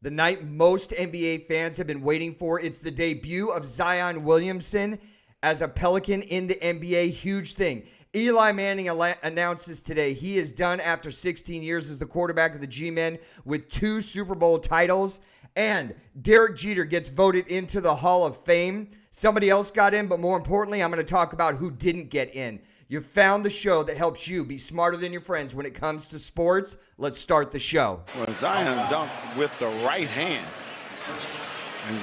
The night most NBA fans have been waiting for. It's the debut of Zion Williamson as a Pelican in the NBA. Huge thing. Eli Manning announces today he is done after 16 years as the quarterback of the G-Men with 2 Super Bowl titles. And Derek Jeter gets voted into the Hall of Fame. Somebody else got in, but more importantly, I'm going to talk about who didn't get in. You found the show that helps you be smarter than your friends when it comes to sports. Let's start the show. Well, Zion dunked with the right hand.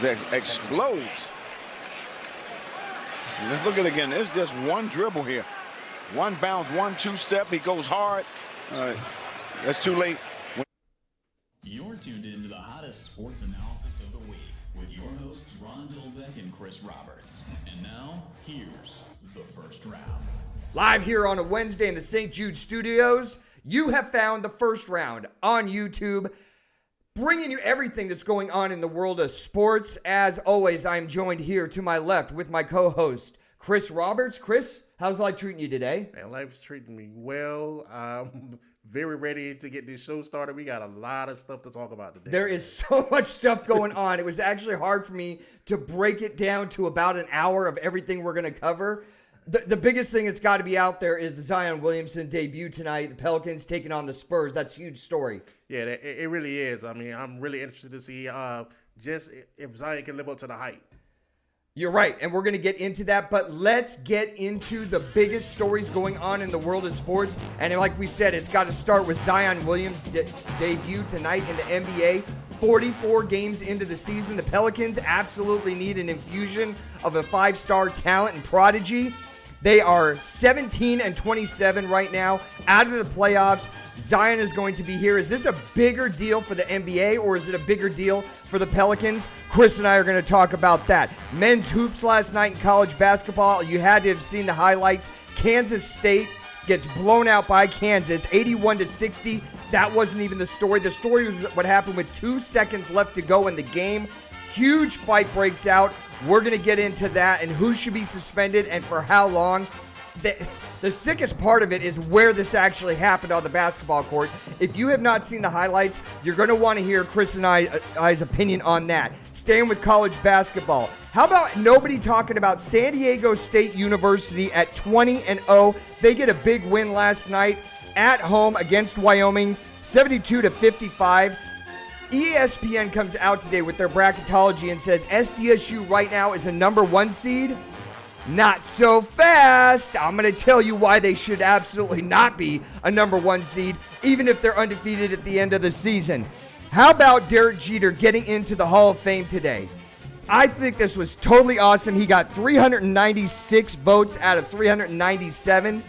It explodes. Let's look at it again. There's just one dribble here. One bounce, 1-2 step. He goes hard. That's too late. You're tuned in to the hottest sports analysis of the week with your hosts Ron Tolbeck and Chris Roberts. And now, here's the first round. Live here on a Wednesday in the St. Jude studios, you have found the first round on YouTube, bringing you everything that's going on in the world of sports. As always, I'm joined here to my left with my co-host, Chris Roberts. Chris, how's life treating you today? Man, life's treating me well. I'm very ready to get this show started. We got a lot of stuff to talk about today. There is so much stuff going on. It was actually hard for me to break it down to about an hour of everything we're going to cover. The biggest thing that's got to be out there is the Zion Williamson debut tonight. The Pelicans taking on the Spurs. That's a huge story. Yeah, it really is. I mean, I'm really interested to see just if Zion can live up to the hype. You're right, and we're going to get into that, but let's get into the biggest stories going on in the world of sports. And like we said, it's got to start with Zion Williams' debut tonight in the NBA. 44 games into the season, the Pelicans absolutely need an infusion of a 5-star talent and prodigy. They are 17-27 right now, out of the playoffs. Zion is going to be here. Is this a bigger deal for the NBA, or is it a bigger deal for the Pelicans? Chris and I are going to talk about that. Men's hoops last night in college basketball. You had to have seen the highlights. Kansas State gets blown out by Kansas, 81-60. That wasn't even the story. The story was what happened with 2 seconds left to go in the game. Huge fight breaks out. We're going to get into that and who should be suspended and for how long. The sickest part of it is where this actually happened on the basketball court. If you have not seen the highlights, you're going to want to hear Chris and I's opinion on that. Staying with college basketball. How about nobody talking about San Diego State University at 20-0? They get a big win last night at home against Wyoming, 72-55. ESPN comes out today with their bracketology and says SDSU right now is a number 1 seed. Not so fast. I'm going to tell you why they should absolutely not be a number 1 seed, even if they're undefeated at the end of the season. How about Derek Jeter getting into the Hall of Fame today? I think this was totally awesome. He got 396 votes out of 397.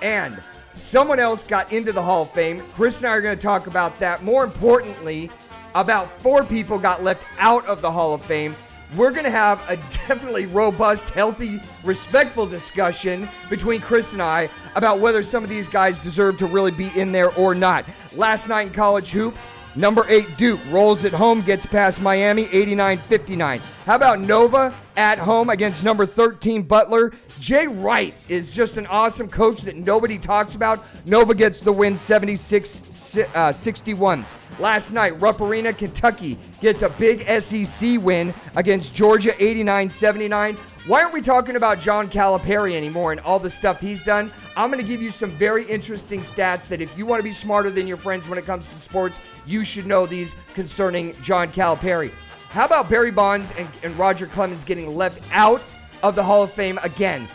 And someone else got into the Hall of Fame. Chris and I are going to talk about that. More importantly, about 4 people got left out of the Hall of Fame. We're going to have a definitely robust, healthy, respectful discussion between Chris and I about whether some of these guys deserve to really be in there or not. Last night in college hoop, number 8 Duke rolls at home, gets past Miami, 89-59. How about Nova at home against number 13 Butler? Jay Wright is just an awesome coach that nobody talks about. Nova gets the win, 76-61. Last night, Rupp Arena, Kentucky gets a big SEC win against Georgia, 89-79. Why aren't we talking about John Calipari anymore and all the stuff he's done? I'm going to give you some very interesting stats that if you want to be smarter than your friends when it comes to sports, you should know these concerning John Calipari. How about Barry Bonds and Roger Clemens getting left out of the Hall of Fame again?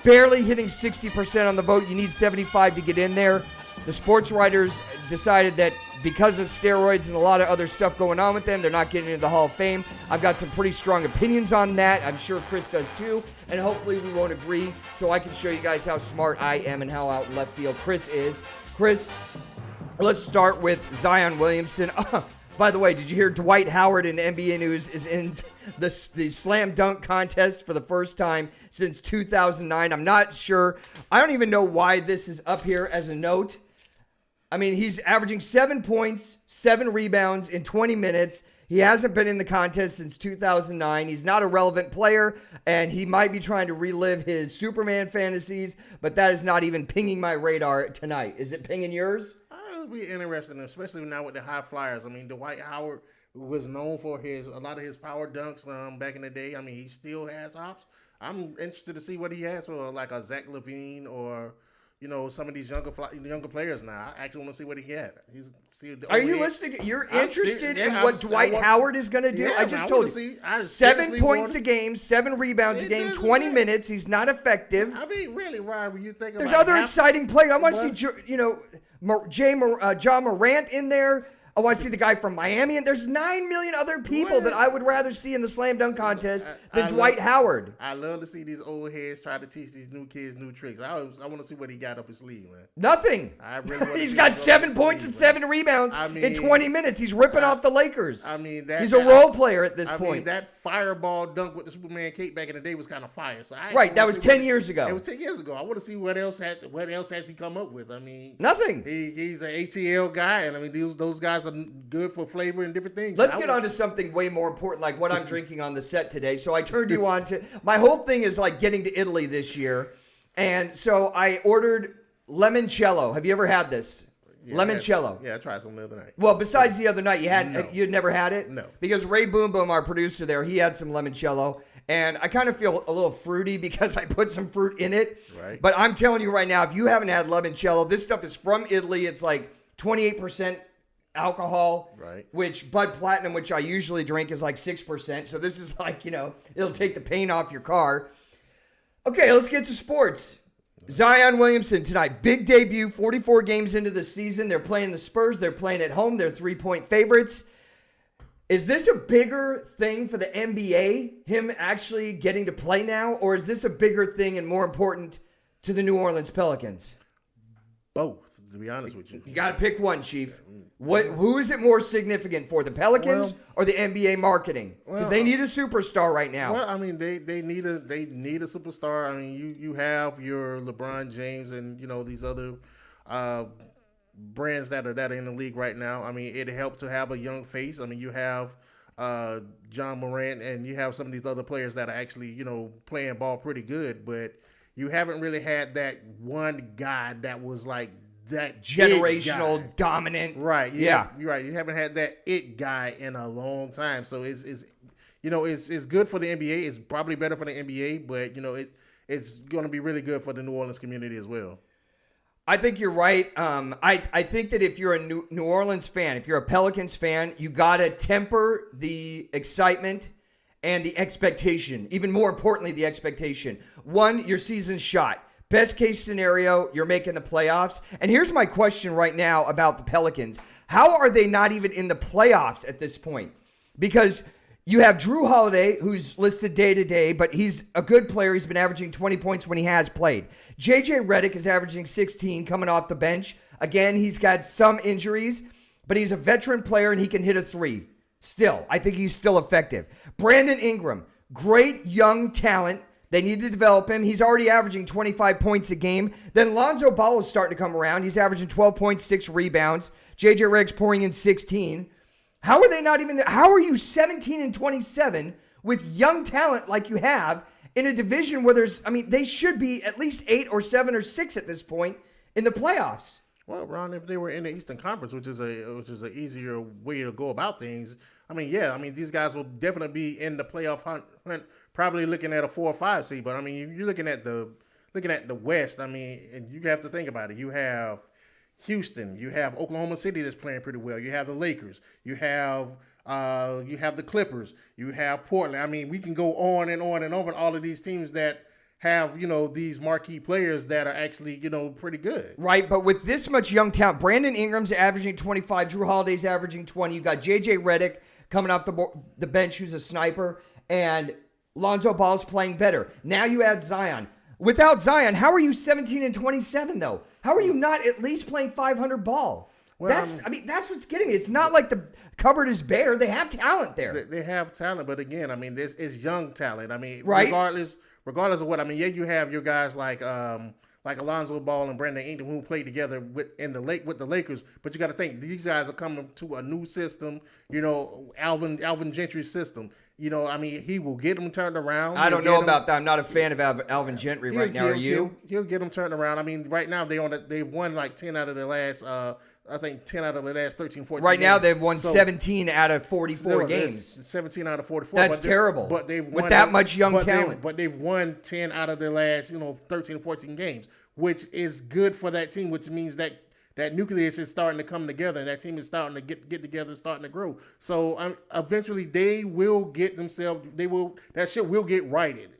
Barely hitting 60% on the vote. You need 75 to get in there. The sports writers decided that because of steroids and a lot of other stuff going on with them, they're not getting into the Hall of Fame. I've got some pretty strong opinions on that. I'm sure Chris does too. And hopefully we won't agree so I can show you guys how smart I am and how out left field Chris is. Chris, let's start with Zion Williamson. By the way, did you hear Dwight Howard in NBA News is in the slam dunk contest for the first time since 2009? I'm not sure. I don't even know why this is up here as a note. I mean, he's averaging 7 points, 7 rebounds in 20 minutes. He hasn't been in the contest since 2009. He's not a relevant player, and he might be trying to relive his Superman fantasies, but that is not even pinging my radar tonight. Is it pinging yours? It'll be interesting, especially now with the high flyers. I mean, Dwight Howard was known for a lot of his power dunks back in the day. I mean, he still has hops. I'm interested to see what he has for like a Zach LaVine or some of these younger players now. I actually want to see what he had. Are you listening? You're interested in what Dwight Howard is going to do? Yeah, I just told you. 7 points a game, 7 rebounds a game, 20 minutes. He's not effective. I mean, really, Ryan, when you think There's about other exciting players. I want to see, John Morant in there. I want to see the guy from Miami, and there's 9 million other people that I would rather see in the slam dunk contest than Dwight Howard. I love to see these old heads try to teach these new kids new tricks. I want to see what he got up his sleeve, man. Nothing. I really He's got 7 points and 7 rebounds in 20 minutes. He's ripping off the Lakers. I mean, he's a role player at this point. I mean, that fireball dunk with the Superman cape back in the day was kind of fire. So that was 10 years ago. It was 10 years ago. I want to see what else has he come up with. I mean, nothing. He's an ATL guy, and I mean, those guys are good for flavor and different things. Let's get on to something way more important, like what I'm drinking on the set today. So I turned you on to my whole thing is like getting to Italy this year, and so I ordered lemoncello. Have you ever had this? Yeah, lemoncello. I tried some the other night. Well, besides the other night, you'd never had it? No. Because Ray Boom Boom, our producer there, he had some lemoncello, and I kind of feel a little fruity because I put some fruit in it. Right. But I'm telling you right now, if you haven't had lemoncello, this stuff is from Italy. It's like 28% alcohol, right? Which Bud Platinum, which I usually drink, is like 6%. So this is like, it'll take the paint off your car. Okay, let's get to sports. Zion Williamson tonight, big debut, 44 games into the season. They're playing the Spurs. They're playing at home. They're 3-point favorites. Is this a bigger thing for the NBA, him actually getting to play now? Or is this a bigger thing and more important to the New Orleans Pelicans? Both, to be honest with you. You got to pick one, Chief. Who is it more significant for, the Pelicans or the NBA marketing? Because they need a superstar right now. Well, I mean, they need a superstar. I mean, you have your LeBron James and these other brands that are in the league right now. I mean, it helped to have a young face. I mean, you have John Morant and you have some of these other players that are actually playing ball pretty good, but you haven't really had that one guy that was like that generational dominant. Right. Yeah. You're right. You haven't had that it guy in a long time. So it's good for the NBA. It's probably better for the NBA, but it's going to be really good for the New Orleans community as well. I think you're right. I think that if you're a New Orleans fan, if you're a Pelicans fan, you got to temper the excitement and the expectation. Even more importantly, the expectation. One, your season's shot. Best case scenario, you're making the playoffs. And here's my question right now about the Pelicans. How are they not even in the playoffs at this point? Because you have Drew Holiday, who's listed day to day, but he's a good player. He's been averaging 20 points when he has played. JJ Redick is averaging 16 coming off the bench. Again, he's got some injuries, but he's a veteran player and he can hit a three. Still, I think he's still effective. Brandon Ingram, great young talent. They need to develop him. He's already averaging 25 points a game. Then Lonzo Ball is starting to come around. He's averaging 12 points, 6 rebounds. JJ Redick's pouring in 16. How are they not even there? How are you 17-27 with young talent like you have in a division where they should be at least 8 or 7 or 6 at this point in the playoffs? Well, Ron, if they were in the Eastern Conference, which is an easier way to go about things, these guys will definitely be in the playoff hunt, probably looking at a 4 or 5 seed. But you're looking at the West. And you have to think about it. You have Houston, you have Oklahoma City that's playing pretty well. You have the Lakers, you have the Clippers, you have Portland. We can go on and on and on with all of these teams that have, these marquee players that are actually, pretty good. Right, but with this much young talent, Brandon Ingram's averaging 25, Drew Holiday's averaging 20. You got JJ Redick coming off the bench who's a sniper, and Lonzo Ball's playing better. Now you add Zion. Without Zion, how are you 17-27 though? How are you not at least playing 500 ball? Well, that's what's getting me. It's not like the cupboard is bare. They have talent there. They have talent, but again, this is young talent. Right? Regardless of what, you have your guys like Alonzo Ball and Brandon Ingram who played together with the Lakers, but you got to think these guys are coming to a new system. Alvin Gentry's system. He will get them turned around. I don't know about that. I'm not a fan of Alvin Gentry right now. Are you? He'll get them turned around. Right now they've won like 10 out of the last I think 10 out of the last 13, 14 Right games. now, they've won 17 out of 44 games. 17 out of 44. That's terrible. But they've with won that much young talent. But they've won 10 out of their last, 13, 14 games, which is good for that team, which means that nucleus is starting to come together, and that team is starting to get together, starting to grow. So eventually, they will get themselves. That shit will get righted.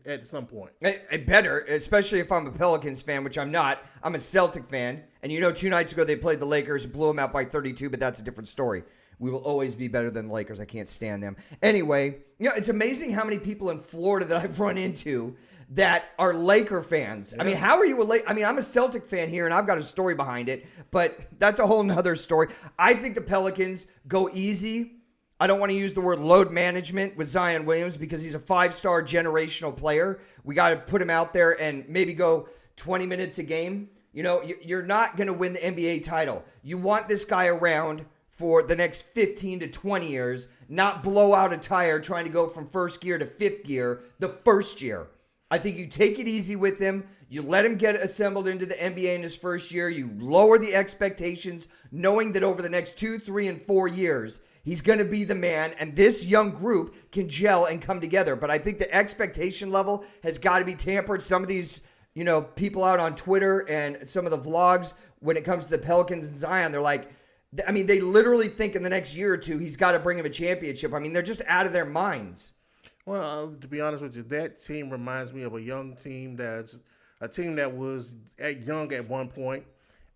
At some point. It better, especially if I'm a Pelicans fan, which I'm not. I'm a Celtic fan. And 2 nights ago they played the Lakers, blew them out by 32, but that's a different story. We will always be better than the Lakers. I can't stand them. Anyway, it's amazing how many people in Florida that I've run into that are Laker fans. Yeah. I mean, how are you I'm a Celtic fan here, and I've got a story behind it, but that's a whole nother story. I think the Pelicans go easy. I don't want to use the word load management with Zion Williams because he's a 5-star generational player. We got to put him out there and maybe go 20 minutes a game. You're not going to win the NBA title. You want this guy around for the next 15 to 20 years, not blow out a tire trying to go from first gear to fifth gear the first year. I think you take it easy with him. You let him get assembled into the NBA in his first year. You lower the expectations, knowing that over the next 2, 3, and 4 years, he's going to be the man, and this young group can gel and come together. But I think the expectation level has got to be tampered. Some of these, people out on Twitter and some of the vlogs, when it comes to the Pelicans and Zion, they're like, they literally think in the next year or two, he's got to bring him a championship. They're just out of their minds. Well, to be honest with you, that team reminds me of a young team that's a team that was young at one point.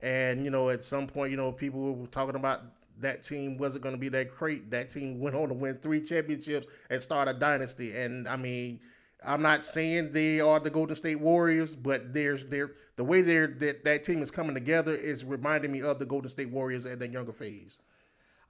And, at some point, people were talking about that team wasn't going to be that great. That team went on to win 3 championships and start a dynasty. And I'm not saying they are the Golden State Warriors, but the way that team is coming together is reminding me of the Golden State Warriors at that younger phase.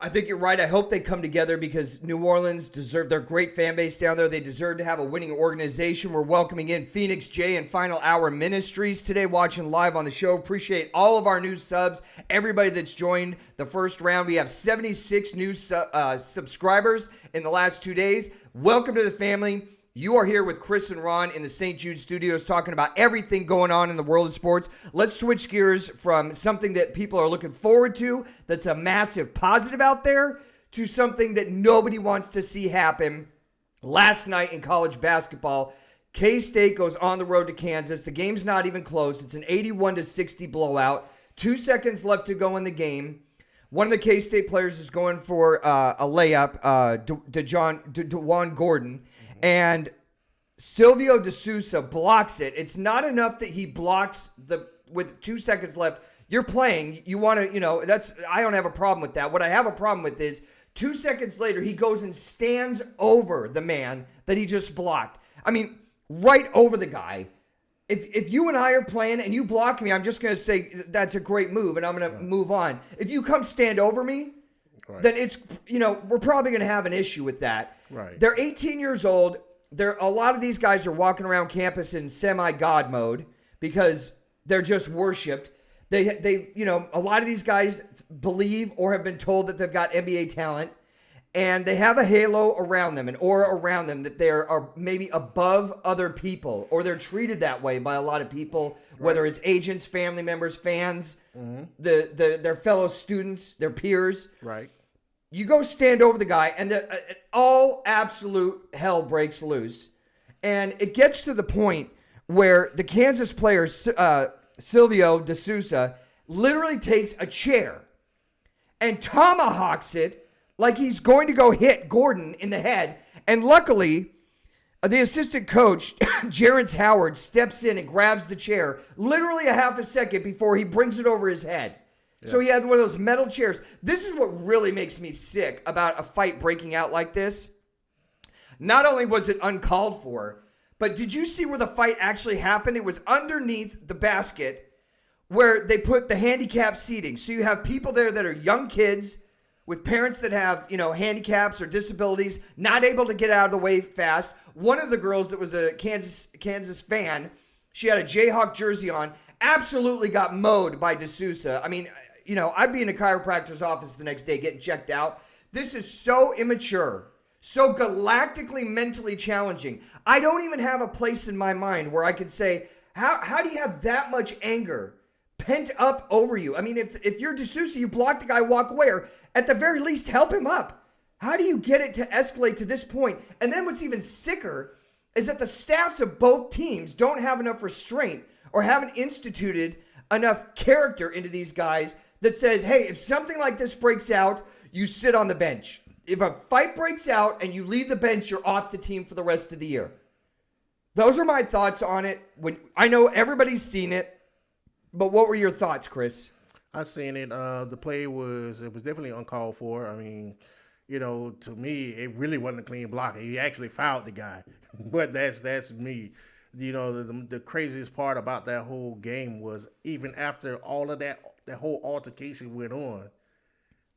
I think you're right. I hope they come together because New Orleans deserve their great fan base down there. They deserve to have a winning organization. We're welcoming in Phoenix J and Final Hour Ministries today, watching live on the show. Appreciate all of our new subs, everybody that's joined the first round. We have 76 new subscribers in the last 2 days. Welcome to the family. You are here with Chris and Ron in the St. Jude studios talking about everything going on in the world of sports. Let's switch gears from something that people are looking forward to, that's a massive positive out there, to something that nobody wants to see happen. Last night in college basketball, K-State goes on the road to Kansas. The game's not even close. It's an 81-60 blowout. 2 seconds left to go in the game. One of the K-State players is going for a layup, DeJuan Gordon. And Silvio De Sousa blocks it. It's not enough that he blocks with 2 seconds left. You're playing. You want to, I don't have a problem with that. What I have a problem with is 2 seconds later, he goes and stands over the man that he just blocked. Right over the guy. If you and I are playing and you block me, I'm just going to say that's a great move and I'm going to move on. If you come stand over me, then it's, we're probably going to have an issue with that. Right. They're 18 years old. A lot of these guys are walking around campus in semi-God mode because they're just worshipped. They a lot of these guys believe or have been told that they've got NBA talent, and they have a halo around them, an aura around them that they are maybe above other people, or they're treated that way by a lot of people, whether it's agents, family members, fans, their fellow students, their peers. Right. You go stand over the guy, and all absolute hell breaks loose. And it gets to the point where the Kansas player, Silvio De Sousa, literally takes a chair and tomahawks it like he's going to go hit Gordon in the head. And luckily, the assistant coach, Dwight Howard, steps in and grabs the chair literally a half a second before he brings it over his head. Yeah. So he had one of those metal chairs. This is what really makes me sick about a fight breaking out like this. Not only was it uncalled for, but did you see where the fight actually happened? It was underneath the basket where they put the handicap seating. So you have people there that are young kids with parents that have, handicaps or disabilities, not able to get out of the way fast. One of the girls that was a Kansas fan, she had a Jayhawk jersey on, absolutely got mowed by De Sousa. I'd be in a chiropractor's office the next day getting checked out. This is so immature, so galactically mentally challenging. I don't even have a place in my mind where I could say, how do you have that much anger pent up over you. I mean, if you're D'Souza, you block the guy, walk away, or at the very least help him up. How do you get it to escalate to this point? And then what's even sicker is that the staffs of both teams don't have enough restraint or haven't instituted enough character into these guys that says, hey, if something like this breaks out, you sit on the bench. If a fight breaks out and you leave the bench, you're off the team for the rest of the year. Those are my thoughts on it. I know everybody's seen it, but what were your thoughts, Chris? I seen it. The play was definitely uncalled for. I mean, to me, it really wasn't a clean block. He actually fouled the guy, but that's me. The craziest part about that whole game was even after all of that whole altercation went on,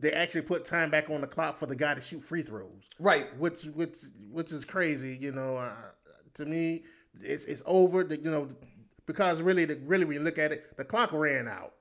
they actually put time back on the clock for the guy to shoot free throws. Right. Which is crazy. To me, it's over. Because really when you look at it, the clock ran out.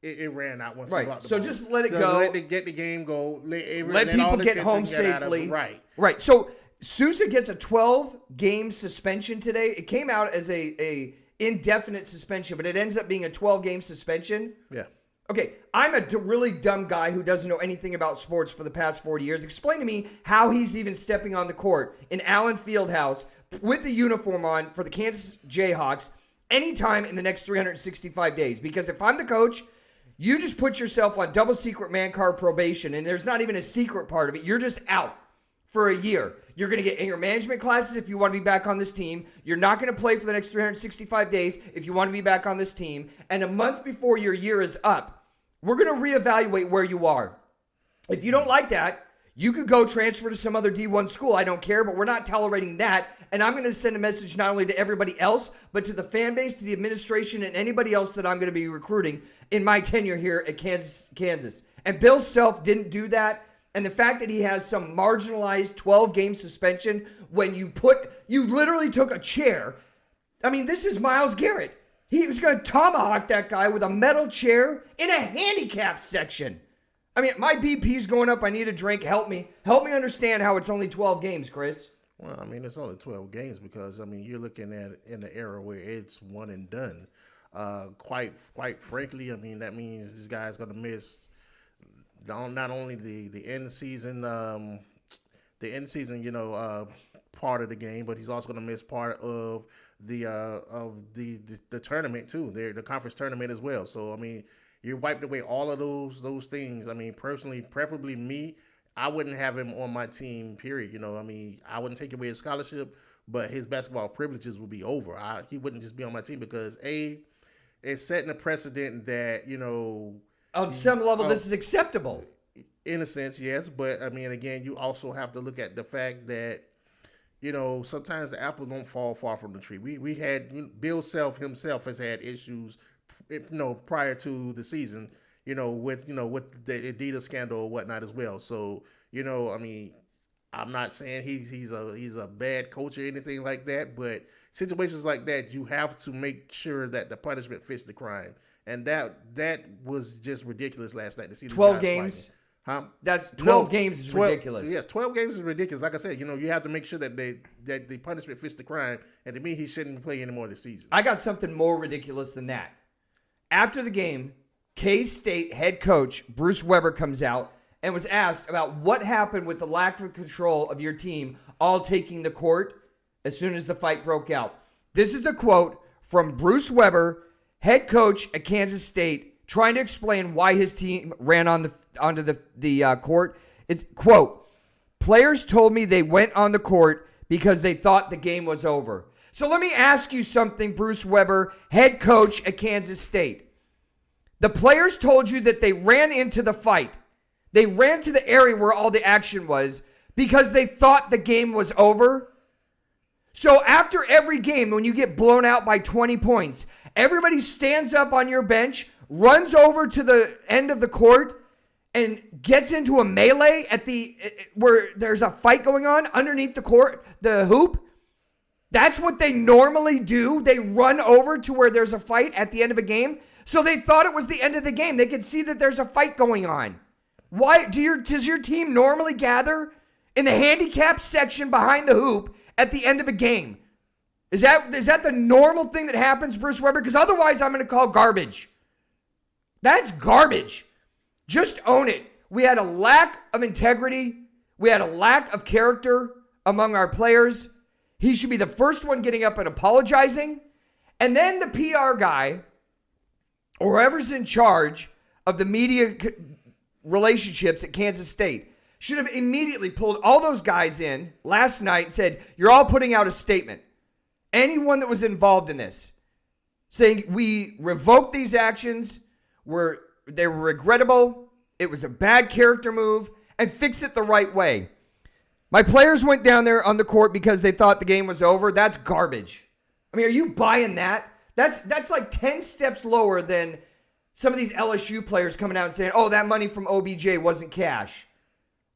It ran out once. Right. So ball. just let it go. Get the game go. Let people get home safely. Right. Right. So Sousa gets a 12-game suspension today. It came out as a indefinite suspension, but it ends up being a 12-game suspension. Yeah. Okay, I'm a really dumb guy who doesn't know anything about sports for the past 40 years. Explain to me how he's even stepping on the court in Allen Fieldhouse with the uniform on for the Kansas Jayhawks anytime in the next 365 days. Because if I'm the coach, you just put yourself on double secret man card probation, and there's not even a secret part of it. You're just out for a year. You're going to get anger management classes if you want to be back on this team. You're not going to play for the next 365 days if you want to be back on this team. And a month before your year is up, we're going to reevaluate where you are. If you don't like that, you could go transfer to some other D1 school. I don't care, but we're not tolerating that. And I'm going to send a message not only to everybody else, but to the fan base, to the administration, and anybody else that I'm going to be recruiting in my tenure here at Kansas. And Bill Self didn't do that. And the fact that he has some marginalized 12-game suspension when you literally took a chair. I mean, this is Myles Garrett. He was going to tomahawk that guy with a metal chair in a handicap section. I mean, my BP's going up. I need a drink. Help me. Help me understand how it's only 12 games, Chris. Well, I mean, it's only 12 games because, I mean, you're looking at in the era where it's one and done. Quite frankly, I mean, that means this guy's going to miss not only the end season, part of the game, but he's also going to miss part of the tournament too, the conference tournament as well. So I mean, you wiped away all of those things. I mean, personally, preferably me, I wouldn't have him on my team. Period. I mean, I wouldn't take away his scholarship, but his basketball privileges would be over. He wouldn't just be on my team because it's setting a precedent that on some level this is acceptable. In a sense, yes, but I mean, again, you also have to look at the fact that sometimes the apple don't fall far from the tree. We had Bill Self himself has had issues, prior to the season, with the Adidas scandal or whatnot as well. So, I mean, I'm not saying he's a bad coach or anything like that, but situations like that, you have to make sure that the punishment fits the crime. And that was just ridiculous last night to see 12 games. Fighting. Huh? That's 12 games is ridiculous. Yeah, 12 games is ridiculous. Like I said, you have to make sure that the punishment fits the crime. And to me, he shouldn't play anymore this season. I got something more ridiculous than that. After the game, K-State head coach Bruce Weber comes out and was asked about what happened with the lack of control of your team all taking the court as soon as the fight broke out. This is the quote from Bruce Weber, head coach at Kansas State, trying to explain why his team ran onto the court. It's, quote, "Players told me they went on the court because they thought the game was over." So let me ask you something, Bruce Weber, head coach at Kansas State. The players told you that they ran into the fight. They ran to the area where all the action was because they thought the game was over. So after every game, when you get blown out by 20 points, everybody stands up on your bench, runs over to the end of the court, and gets into a melee at where there's a fight going on underneath the court, the hoop. That's what they normally do. They run over to where there's a fight at the end of a game. So they thought it was the end of the game. They could see that there's a fight going on. Why does your team normally gather in the handicap section behind the hoop at the end of a game? Is that the normal thing that happens, Bruce Weber? Because otherwise I'm going to call garbage. That's garbage. Just own it. We had a lack of integrity. We had a lack of character among our players. He should be the first one getting up and apologizing. And then the PR guy, or whoever's in charge of the media relationships at Kansas State, should have immediately pulled all those guys in last night and said, you're all putting out a statement. Anyone that was involved in this, saying we revoked these actions, they were regrettable, it was a bad character move, and fix it the right way. My players went down there on the court because they thought the game was over. That's garbage. I mean, are you buying that? That's like 10 steps lower than some of these LSU players coming out and saying, oh, that money from OBJ wasn't cash.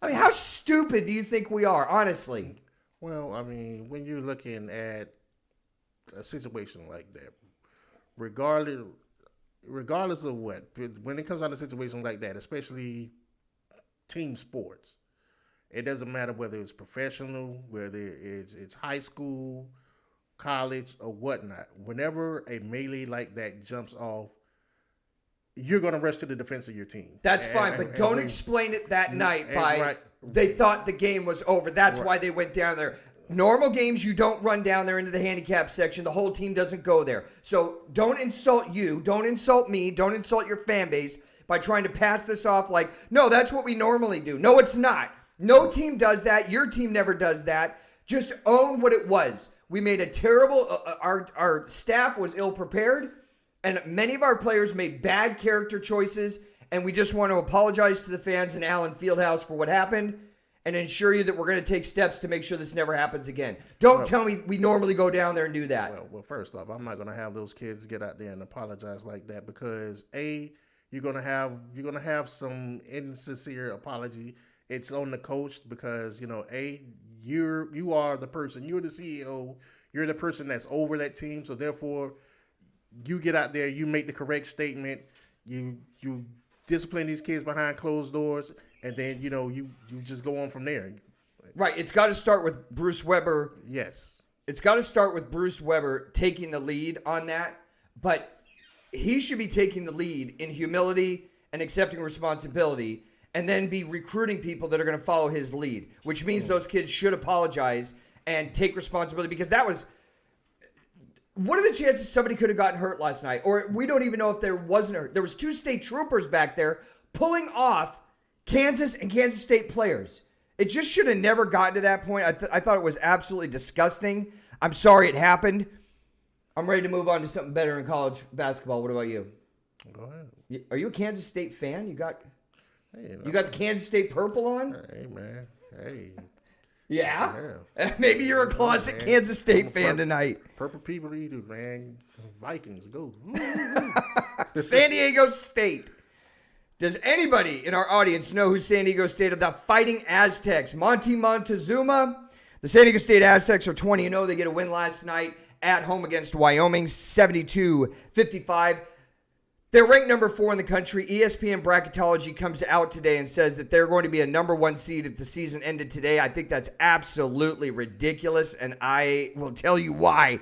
I mean, how stupid do you think we are, honestly? Well, I mean, when you're looking at a situation like that, regardless of what, when it comes down to situations like that, especially team sports, it doesn't matter whether it's professional, whether it's high school, college, or whatnot. Whenever a melee like that jumps off, you're going to rush to the defense of your team. That's fine, but don't explain it that night by they thought the game was over. That's why they went down there. Normal games, you don't run down there into the handicap section. The whole team doesn't go there. So don't insult you. Don't insult me. Don't insult your fan base by trying to pass this off like, no, that's what we normally do. No, it's not. No team does that. Your team never does that. Just own what it was. We made a terrible, our staff was ill-prepared, and many of our players made bad character choices, and we just want to apologize to the fans in Allen Fieldhouse for what happened and ensure you that we're going to take steps to make sure this never happens again. Don't tell me we normally go down there and do that. Well, first off, I'm not going to have those kids get out there and apologize like that because, A, you're going to have some insincere apology. It's on the coach because, you are the person, you're the CEO, you're the person that's over that team. So therefore, you get out there, you make the correct statement, you discipline these kids behind closed doors, and then, you just go on from there. Right. It's got to start with Bruce Weber. Yes. It's got to start with Bruce Weber taking the lead on that, but he should be taking the lead in humility and accepting responsibility, and then be recruiting people that are going to follow his lead, which means those kids should apologize and take responsibility, because that was, what are the chances somebody could have gotten hurt last night? Or we don't even know if there wasn't hurt. There was 2 state troopers back there pulling off Kansas and Kansas State players. It just should have never gotten to that point. I thought it was absolutely disgusting. I'm sorry it happened. I'm ready to move on to something better in college basketball. What about you? Go ahead. Are you a Kansas State fan? You got the Kansas State purple on? Hey, man. Hey. Yeah? Maybe you're a closet Kansas State fan tonight. Purple people eaters, man. Vikings, go. San Diego State. Does anybody in our audience know who San Diego State are? The Fighting Aztecs. Monty Montezuma. The San Diego State Aztecs are 20-0. They get a win last night at home against Wyoming, 72-55. They're ranked number 4 in the country. ESPN Bracketology comes out today and says that they're going to be a number 1 seed if the season ended today. I think that's absolutely ridiculous, and I will tell you why.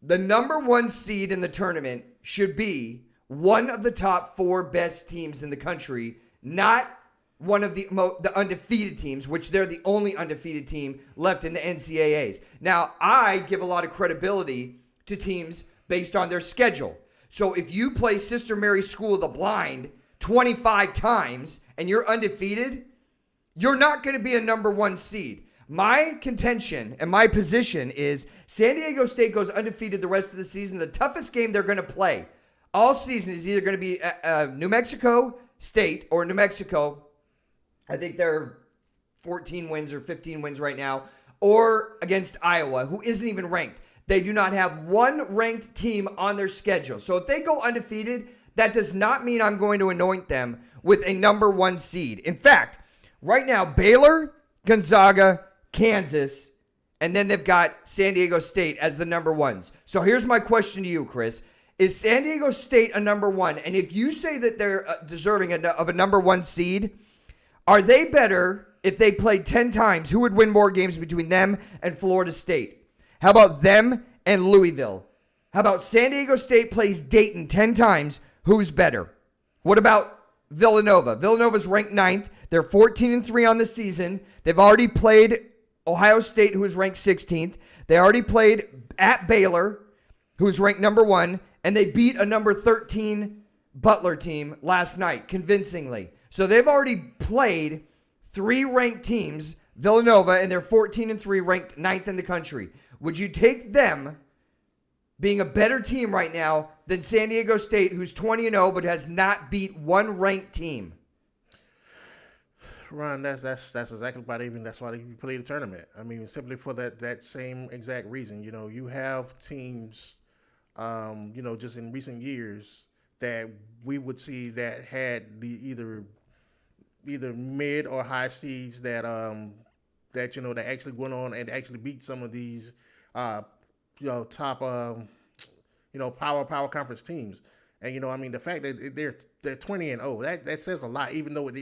The number 1 seed in the tournament should be one of the top 4 best teams in the country, not one of the undefeated teams, which they're the only undefeated team left in the NCAAs. Now, I give a lot of credibility to teams based on their schedule. So if you play Sister Mary's School of the Blind 25 times and you're undefeated, you're not going to be a number 1 seed. My contention and my position is San Diego State goes undefeated the rest of the season. The toughest game they're going to play all season is either going to be New Mexico State or New Mexico. I think they're 14 wins or 15 wins right now, or against Iowa, who isn't even ranked. They do not have one ranked team on their schedule. So if they go undefeated, that does not mean I'm going to anoint them with a number 1 seed. In fact, right now, Baylor, Gonzaga, Kansas, and then they've got San Diego State as the number 1s. So here's my question to you, Chris. Is San Diego State a number 1? And if you say that they're deserving of a number 1 seed, are they better if they played 10 times? Who would win more games between them and Florida State? How about them and Louisville? How about San Diego State plays Dayton 10 times? Who's better? What about Villanova? Villanova's ranked 9th. They're 14-3 on the season. They've already played Ohio State, who is ranked 16th. They already played at Baylor, who is ranked number 1, and they beat a number 13 Butler team last night, convincingly. So they've already played 3 ranked teams, Villanova, and they're 14-3, ranked 9th in the country. Would you take them being a better team right now than San Diego State, who's 20-0 but has not beat one ranked team? Ron, that's exactly that's why you play the tournament. I mean, simply for that same exact reason. You know, you have teams, just in recent years that we would see that had the either mid or high seeds that actually went on and actually beat some of these top power conference teams. And the fact that they're 20-0, that says a lot. Even though it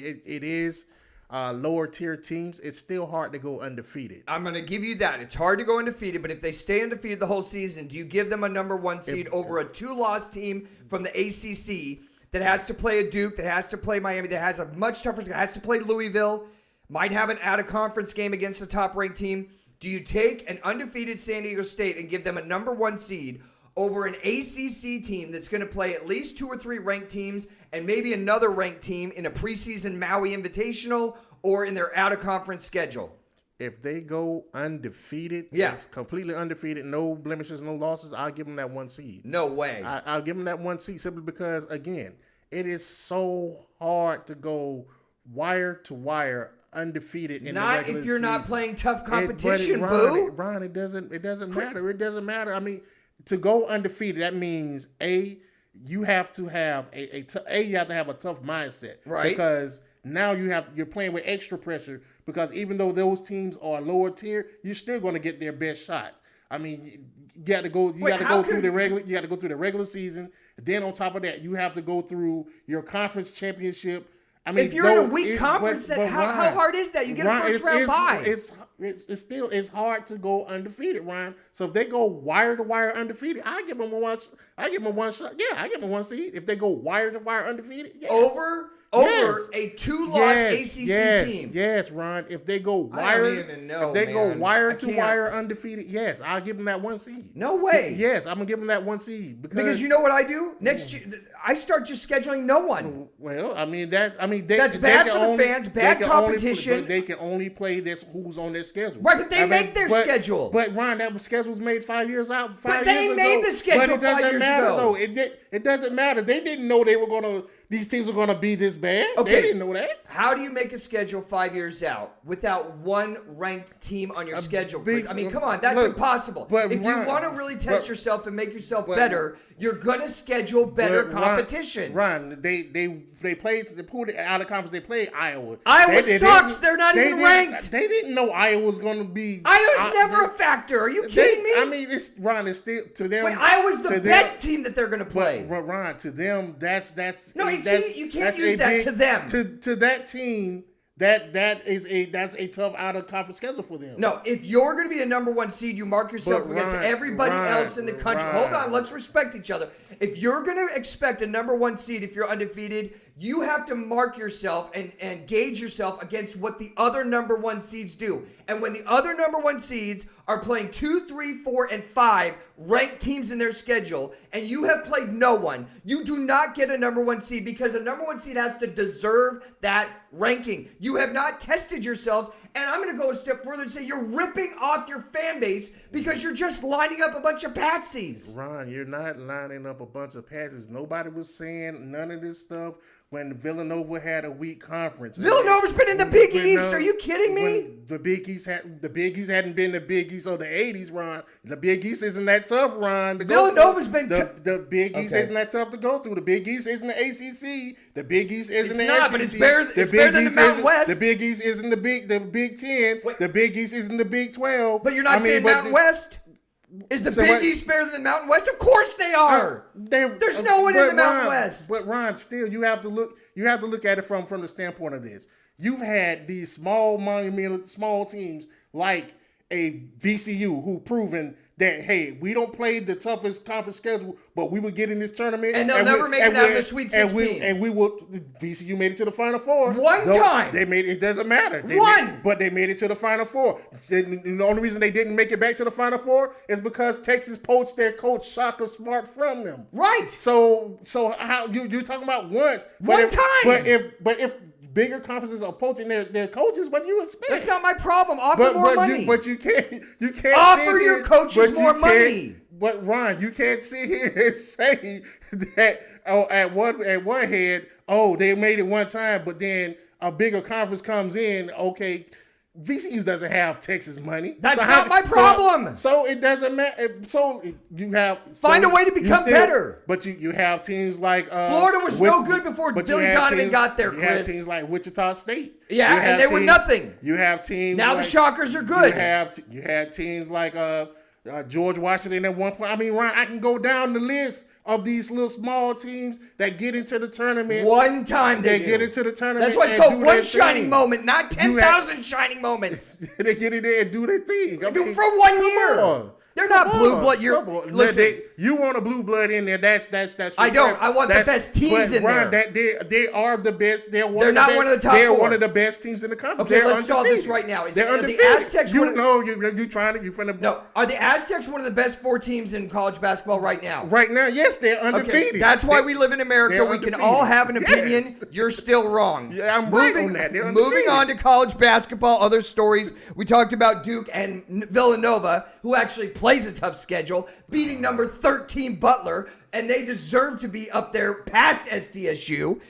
is lower tier teams, it's still hard to go undefeated. I'm going to give you that. It's hard to go undefeated, but if they stay undefeated the whole season, do you give them a number 1 seed over a 2-loss team from the ACC that has to play a Duke, that has to play Miami, that has a much tougher, has to play Louisville, might have an out-of-conference game against a top-ranked team? Do you take an undefeated San Diego State and give them a number 1 seed over an ACC team that's going to play at least 2 or 3 ranked teams and maybe another ranked team in a preseason Maui Invitational or in their out-of-conference schedule? If they go undefeated, completely undefeated, no blemishes, no losses, I'll give them that 1 seed. No way. I'll give them that 1 seed simply because, again, it is so hard to go wire to wire undefeated in the regular season. Not if you're not playing tough competition, boo. Ron, it doesn't matter. It doesn't matter. I mean, to go undefeated, that means you have to have you have to have a tough mindset, right? Because now you're playing with extra pressure, because even though those teams are lower tier, you're still going to get their best shots. I mean, you got to go through the regular season. Then on top of that, you have to go through your conference championship. I mean, if you're in a weak conference, how hard is that? You get a first round bye. It's hard to go undefeated, Ryan. So if they go wire to wire undefeated, I give them one shot. Yeah, I give them 1 seed. If they go wire to wire undefeated, yeah. Over a 2-loss ACC team. Yes, Ron. If they go wire, go wire to wire undefeated, yes, I'll give them that 1 seed. No way. Yes, I'm gonna give them that 1 seed because you know what I do next year. I start just scheduling no one. Well, that's bad for the fans. Bad competition. They can only play this who's on their schedule. Right, but they make their schedule. But Ron, that schedule was made 5 years out. But they made the schedule 5 years ago. It doesn't matter. They didn't know these teams were going to be this bad. Okay. They didn't know that. How do you make a schedule 5 years out without one ranked team on your schedule? I mean, come on, that's impossible. But if you want to really test yourself and make yourself better, you're going to schedule better competition. Ron, they pulled it out of conference. They played Iowa. Iowa sucks. They're not even ranked. They didn't know Iowa was going to be. Iowa's never a factor. Are you kidding me? I mean, it's still to them. Wait, Iowa's the best team that they're going to play. But Ron, to them, that's no. You can't use that to them. To that team, that's a tough out of conference schedule for them. No, if you're going to be a number 1 seed, you mark yourself against everybody else in the country. Hold on, let's respect each other. If you're going to expect a number 1 seed, if you're undefeated, you have to mark yourself and gauge yourself against what the other number 1 seeds do. And when the other number 1 seeds are playing 2, 3, 4, and 5 ranked teams in their schedule, and you have played no one, you do not get a number 1 seed, because a number 1 seed has to deserve that ranking. You have not tested yourselves, and I'm going to go a step further and say you're ripping off your fan base because you're just lining up a bunch of patsies. Ron, you're not lining up a bunch of patsies. Nobody was saying none of this stuff when Villanova had a weak conference. Villanova's been in the Big East. Are you kidding me? The Big East hadn't been the Big East of the 80s, Ron. The Big East isn't that tough, Ron. Villanova's been the Big East isn't that tough to go through. The Big East isn't the ACC. The Big East isn't the SEC. But it's better than the Mountain West. The Big East isn't the Big 10. The Big East isn't the Big 12. But you're not saying Mountain West? Is the Big East better than the Mountain West? Of course they are. There's no one in the Mountain West. But Ron, still, you have to look at it from the standpoint of this. You've had these small teams like a VCU who proven that, hey, we don't play the toughest conference schedule, but we would get in this tournament. And they'll never make it out of the Sweet 16. And we will. VCU made it to the Final Four. One time. They made it. It doesn't matter. But they made it to the Final Four. The only reason they didn't make it back to the Final Four is because Texas poached their coach Shaka Smart from them. Right. So how you're talking about once. One time. But if bigger conferences are poaching their coaches, what do you expect? That's not my problem. Offer more money. You can't offer your coaches more money. But Ron, you can't sit here and say that at one head, they made it one time, but then a bigger conference comes in. Okay, VCU doesn't have Texas money. That's not my problem. So it doesn't matter. So you have find a way to become better. But you have teams like Florida was no good before Billy Donovan got there, Chris. You have teams like Wichita State. Yeah, and they were nothing. You have teams now the Shockers are good. You had teams like George Washington at one point. I mean, Ron, I can go down the list of these little small teams that get into the tournament. One time they get into the tournament. That's why it's called one shining moment, not 10,000 shining moments. They get in there and do their thing. For 1 year. They're not blue blood. Listen, you want a blue blood in there. That's I don't. I want the best teams in there. They are the best. They're not one of the top They're four. One of the best teams in the conference. Okay, they're let's solve this right now. They're undefeated. The Aztecs you're finna. No, are the Aztecs one of the best 4 teams in college basketball right now? Right now, yes, they're undefeated. Okay, that's why we live in America. We can all have an opinion. Yes. You're still wrong. Yeah, I'm right on that. Moving on to college basketball, other stories. We talked about Duke and Villanova, who actually plays a tough schedule, beating number 13 Butler, and they deserve to be up there past SDSU.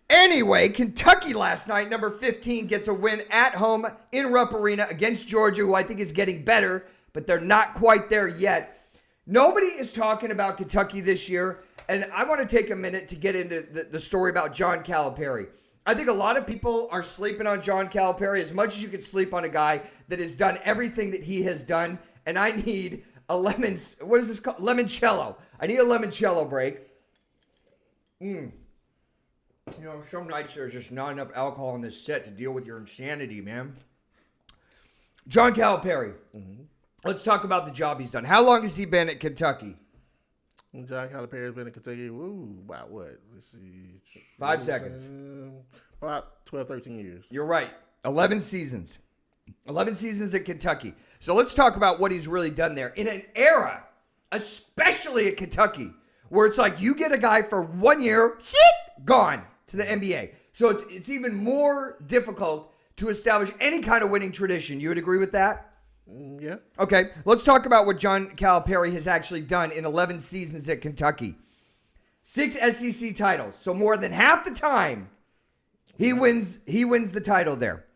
Anyway, Kentucky last night, number 15, gets a win at home in Rupp Arena against Georgia, who I think is getting better, but they're not quite there yet. Nobody is talking about Kentucky this year, and I want to take a minute to get into the story about John Calipari. I think a lot of people are sleeping on John Calipari as much as you could sleep on a guy that has done everything that he has done, and I need a what is this called? Lemoncello. I need a lemoncello break. You know, some nights there's just not enough alcohol in this set to deal with your insanity, man. John Calipari. Mm-hmm. Let's talk about the job he's done. How long has he been at Kentucky? John Calipari has been at Kentucky, about what? Let's see. 5 seconds. About 12, 13 years. You're right. 11 seasons. 11 seasons at Kentucky. So let's talk about what he's really done there. In an era, especially at Kentucky, where it's like you get a guy for 1 year, gone to the NBA. So it's even more difficult to establish any kind of winning tradition. You would agree with that? Yeah. Okay, let's talk about what John Calipari has actually done in 11 seasons at Kentucky. 6 SEC titles. So more than half the time, he wins the title there.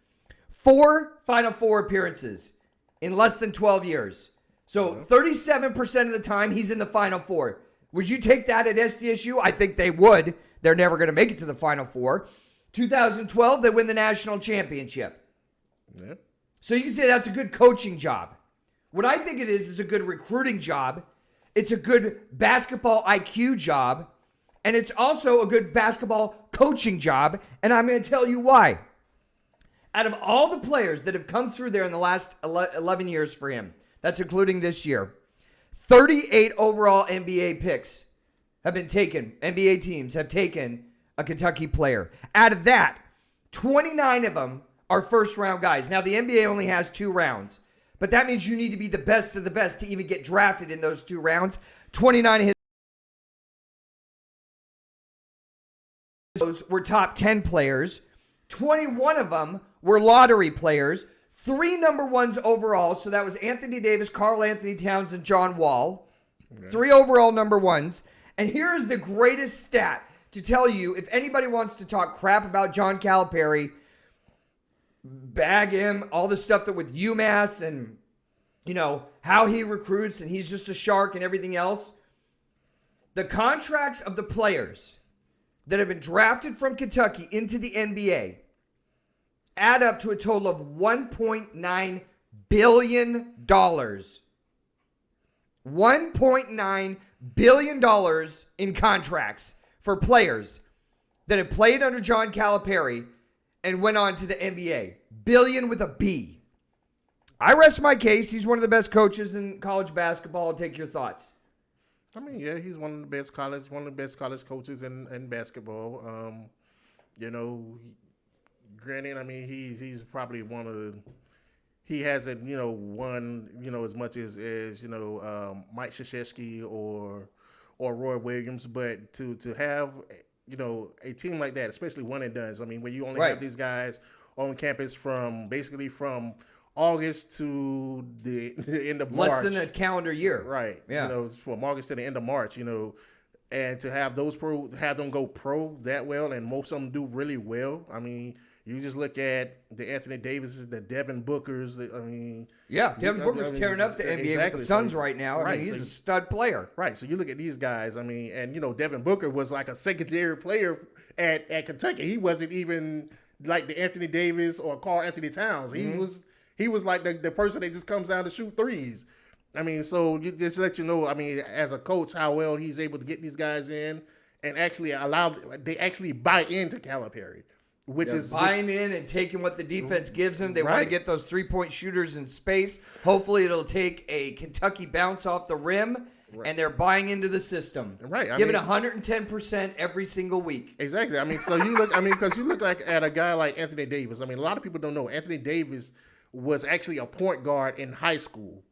4 Final Four appearances in less than 12 years. So 37% of the time, he's in the Final Four. Would you take that at SDSU? I think they would. They're never going to make it to the Final Four. 2012, they win the national championship. Yeah. So you can say that's a good coaching job. What I think it is a good recruiting job. It's a good basketball IQ job. And it's also a good basketball coaching job. And I'm going to tell you why. Out of all the players that have come through there in the last 11 years for him, that's including this year, 38 overall NBA picks have been taken. NBA teams have taken a Kentucky player. Out of that, 29 of them are first-round guys. Now, the NBA only has 2 rounds, but that means you need to be the best of the best to even get drafted in those 2 rounds. 29 of his were top 10 players. 21 of them were lottery players. 3 number 1s overall, so that was Anthony Davis, Karl Anthony Towns, and John Wall. 3 overall number 1s. And here is the greatest stat to tell you, if anybody wants to talk crap about John Calipari, bag him, all the stuff that with UMass and, you know, how he recruits and he's just a shark and everything else. The contracts of the players that have been drafted from Kentucky into the NBA add up to a total of $1.9 billion. $1.9 billion in contracts for players that have played under John Calipari and went on to the NBA. Billion with a B. I rest my case. He's one of the best coaches in college basketball. I'll take your thoughts. I mean, yeah, he's one of the best college coaches in basketball. Granted, I mean, he's probably one of the. He hasn't, won, as much as Mike Krzyzewski or Roy Williams, but to have, a team like that, especially one and done. I mean, when you only have these guys on campus from August to the end of March. Less than a calendar year. Right. Yeah. From August to the end of March, and to have have them go pro that well, and most of them do really well. I mean, you just look at the Anthony Davises, the Devin Bookers. Devin Booker's tearing up the NBA with the Suns right now. I mean, he's a stud player. Right. So you look at these guys. I mean, and Devin Booker was like a secondary player at Kentucky. He wasn't even like the Anthony Davis or Karl Anthony Towns. He was like the person that just comes down to shoot threes. I mean, so you just let you know. I mean, as a coach, how well he's able to get these guys in and actually they actually buy into Calipari. Which is buying in and taking what the defense gives them. They want to get those 3-point shooters in space. Hopefully it'll take a Kentucky bounce off the rim, and they're buying into the system. Right. Give it 110% every single week. Exactly. I mean, so you look. I mean, because you look like at a guy like Anthony Davis. I mean, a lot of people don't know Anthony Davis was actually a point guard in high school.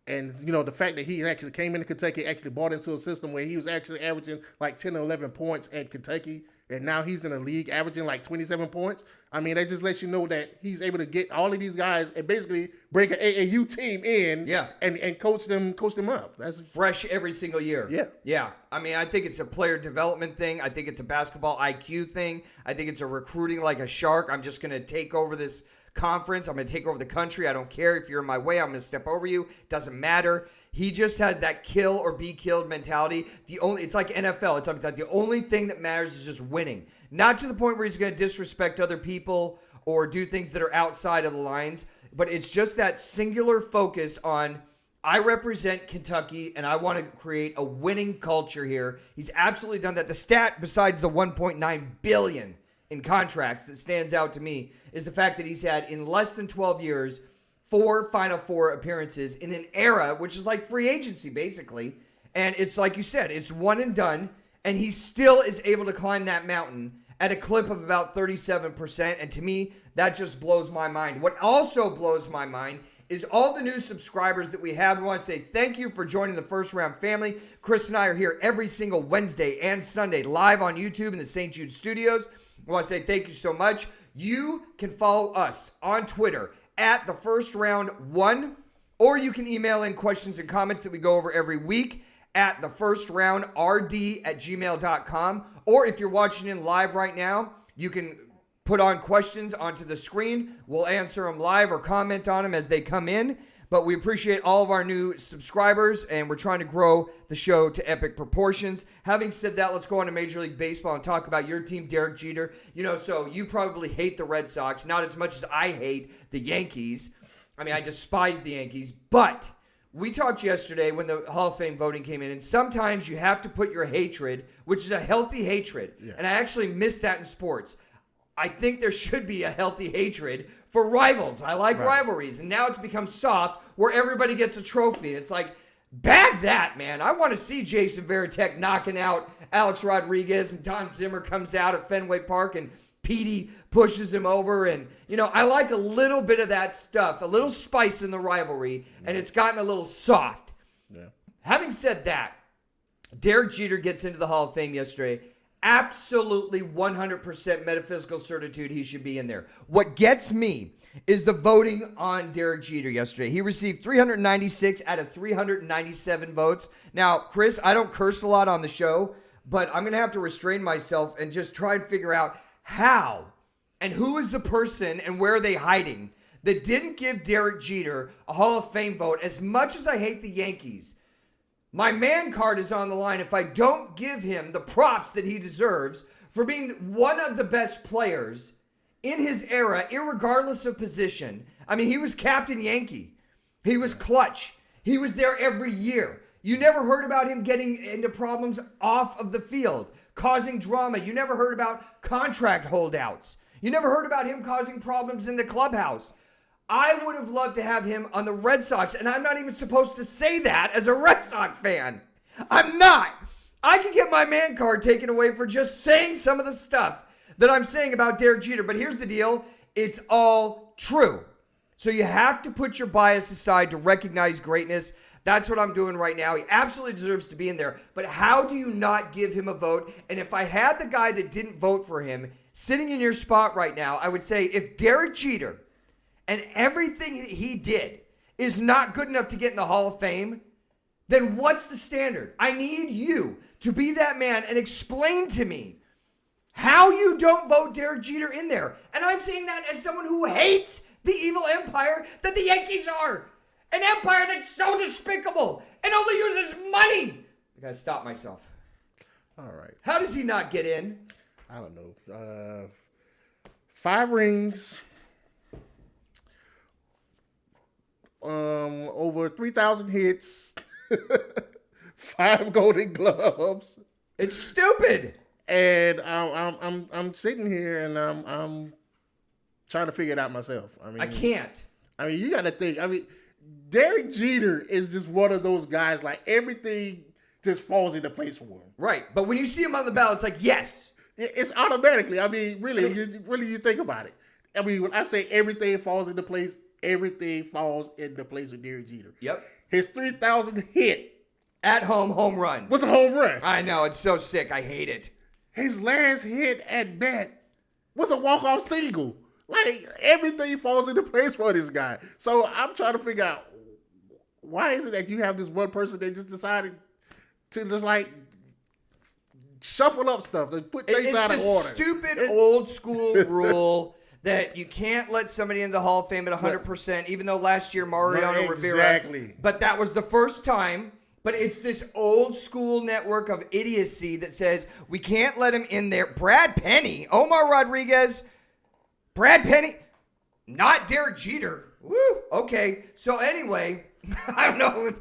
And, the fact that he actually came into Kentucky, actually bought into a system where he was actually averaging like 10 or 11 points at Kentucky, and now he's in the league averaging like 27 points. I mean, that just lets you know that he's able to get all of these guys and basically bring an AAU team in and coach them up. That's fresh every single year. Yeah. Yeah. I mean, I think it's a player development thing. I think it's a basketball IQ thing. I think it's a recruiting like a shark. I'm just going to take over this conference. I'm going to take over the country. I don't care if you're in my way. I'm going to step over you. Doesn't matter. He just has that kill or be killed mentality. It's like NFL. It's like that. The only thing that matters is just winning. Not to the point where he's going to disrespect other people or do things that are outside of the lines, but it's just that singular focus on, I represent Kentucky and I want to create a winning culture here. He's absolutely done that. The stat besides the $1.9 billion in contracts that stands out to me is the fact that he's had, in less than 12 years, 4 Final Four appearances in an era, which is like free agency, basically. And it's like you said, it's one and done, and he still is able to climb that mountain at a clip of about 37%. And to me, that just blows my mind. What also blows my mind is all the new subscribers that we have. We want to say thank you for joining the First Round family. Chris and I are here every single Wednesday and Sunday live on YouTube in the St. Jude studios. I want to say thank you so much. You can follow us on Twitter at the First Round 1, or you can email in questions and comments that we go over every week at thefirstrroundrd@gmail.com. Or if you're watching in live right now, you can put on questions onto the screen. We'll answer them live or comment on them as they come in. But we appreciate all of our new subscribers, and we're trying to grow the show to epic proportions. Having said that, let's go on to Major League Baseball and talk about your team, Derek Jeter. So you probably hate the Red Sox, not as much as I hate the Yankees. I mean, I despise the Yankees. But we talked yesterday when the Hall of Fame voting came in, and sometimes you have to put your hatred, which is a healthy hatred, and I actually miss that in sports. I think there should be a healthy hatred for rivals. I like rivalries. And now it's become soft where everybody gets a trophy. It's like, bag that, man. I want to see Jason Varitek knocking out Alex Rodriguez, and Don Zimmer comes out at Fenway Park and Petey pushes him over. And, I like a little bit of that stuff, a little spice in the rivalry, and it's gotten a little soft. Yeah. Having said that, Derek Jeter gets into the Hall of Fame yesterday. Absolutely 100% metaphysical certitude he should be in there. What gets me is the voting on Derek Jeter yesterday. He received 396 out of 397 votes. Now, Chris, I don't curse a lot on the show, but I'm going to have to restrain myself and just try and figure out how and who is the person and where are they hiding that didn't give Derek Jeter a Hall of Fame vote. As much as I hate the Yankees, my man card is on the line if I don't give him the props that he deserves for being one of the best players in his era, irregardless of position. I mean, he was Captain Yankee. He was clutch. He was there every year. You never heard about him getting into problems off of the field, causing drama. You never heard about contract holdouts. You never heard about him causing problems in the clubhouse. I would have loved to have him on the Red Sox, and I'm not even supposed to say that as a Red Sox fan. I'm not. I can get my man card taken away for just saying some of the stuff that I'm saying about Derek Jeter, but here's the deal. It's all true. So you have to put your bias aside to recognize greatness. That's what I'm doing right now. He absolutely deserves to be in there, but how do you not give him a vote? And if I had the guy that didn't vote for him sitting in your spot right now, I would say if Derek Jeter and everything he did is not good enough to get in the Hall of Fame, then what's the standard? I need you to be that man and explain to me how you don't vote Derek Jeter in there. And I'm saying that as someone who hates the evil empire that the Yankees are. An empire that's so despicable and only uses money. I gotta stop myself. All right. How does he not get in? I don't know. 5 rings. Over 3,000 hits. 5 Golden Gloves. It's stupid. And I'm sitting here and I'm trying to figure it out myself. I can't. You got to think. Derek Jeter is just one of those guys. Like everything just falls into place for him. Right, but when you see him on the ballot, it's like yes, it's automatically. Really, you think about it. When I say everything falls into place, everything falls into place with Derek Jeter. Yep. His 3,000 hit at home run. What's a home run? I know, it's so sick. I hate it. His last hit at bat was a walk-off single. Like, everything falls into place for this guy. So I'm trying to figure out, why is it that you have this one person that just decided to just like shuffle up stuff, to put things out of order? It's a stupid old school rule that you can't let somebody in the Hall of Fame at 100%, even though last year Mariano Rivera. Exactly. But that was the first time. But it's this old school network of idiocy that says we can't let him in there. Brad Penny, Omar Rodriguez, Brad Penny, not Derek Jeter. Woo, okay. So anyway, I don't know.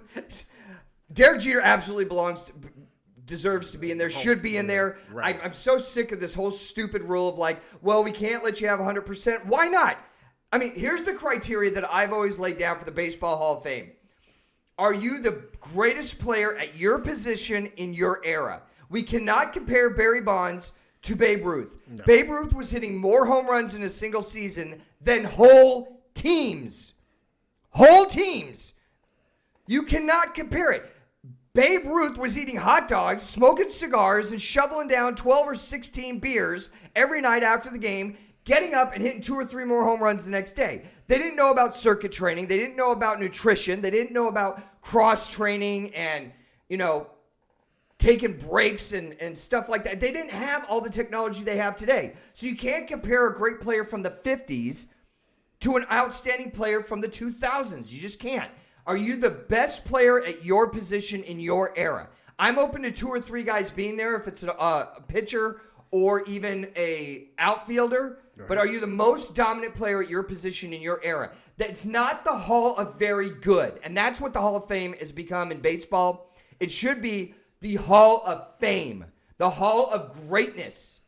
Derek Jeter absolutely deserves to be in there, should be in there. Right. I'm so sick of this whole stupid rule of like, well, we can't let you have 100%. Why not? Here's the criteria that I've always laid down for the Baseball Hall of Fame. Are you the greatest player at your position in your era? We cannot compare Barry Bonds to Babe Ruth. No. Babe Ruth was hitting more home runs in a single season than whole teams. Whole teams. You cannot compare it. Babe Ruth was eating hot dogs, smoking cigars, and shoveling down 12 or 16 beers every night after the game, getting up and hitting 2 or 3 more home runs the next day. They didn't know about circuit training. They didn't know about nutrition. They didn't know about cross training and, taking breaks and stuff like that. They didn't have all the technology they have today. So you can't compare a great player from the 50s to an outstanding player from the 2000s. You just can't. Are you the best player at your position in your era? I'm open to 2 or 3 guys being there if it's a pitcher or even a outfielder. Right. But are you the most dominant player at your position in your era? That's not the Hall of Very Good. And that's what the Hall of Fame has become in baseball. It should be the Hall of Fame, the Hall of Greatness.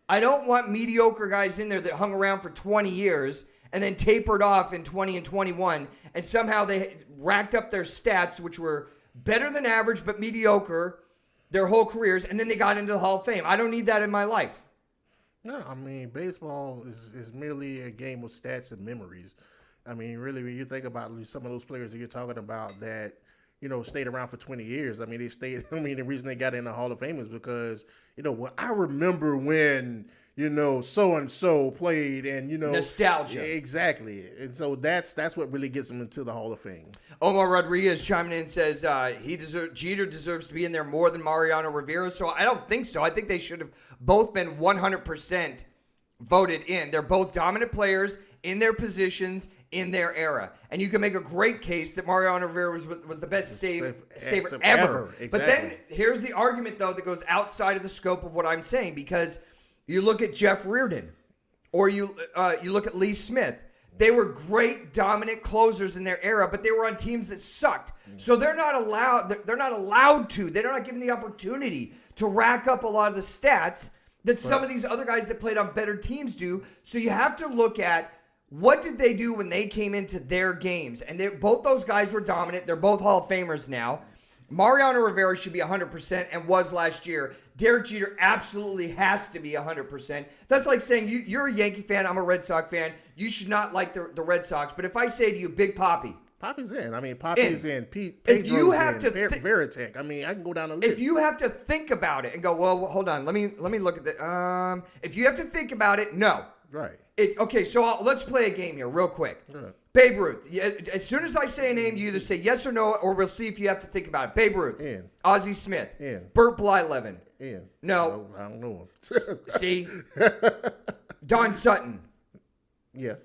I don't want mediocre guys in there that hung around for 20 years and then tapered off in 20 and 21, and somehow they racked up their stats, which were better than average but mediocre their whole careers, and then they got into the Hall of Fame. I don't need that in my life. No, baseball is merely a game of stats and memories. Really, when you think about some of those players that you're talking about that, stayed around for 20 years. They stayed. The reason they got in the Hall of Fame is because, I remember when, so-and-so played and, nostalgia. Exactly. And so that's what really gets them into the Hall of Fame. Omar Rodriguez chiming in and says Jeter deserves to be in there more than Mariano Rivera. So I don't think so. I think they should have both been 100% voted in. They're both dominant players in their positions in their era. And you can make a great case that Mariano Rivera was the best saver ever. Exactly. But then here's the argument, though, that goes outside of the scope of what I'm saying, because you look at Jeff Reardon or you look at Lee Smith. They were great, dominant closers in their era, but they were on teams that sucked. So they're not allowed to. They're not given the opportunity to rack up a lot of the stats that some of these other guys that played on better teams do. So you have to look at What did they do when they came into their games? And both those guys were dominant. They're both Hall of Famers now. Mariano Rivera should be 100% and was last year. Derek Jeter absolutely has to be 100%. That's like saying you're a Yankee fan, I'm a Red Sox fan. You should not like the Red Sox. But if I say to you, Big Papi. Papi's in. I mean, Papi's in. If you have to Veritek. I mean, I can go down the list. If you have to think about it and go, well, hold on. Let me look at the. If you have to think about it, no. Right. It's okay. So let's play a game here, real quick. Yeah. Babe Ruth. As soon as I say a name, you either say yes or no, or we'll see if you have to think about it. Babe Ruth. In. Ozzie Smith. In. Burt Blyleven. In. No. I don't know him. See? Don Sutton. Yeah.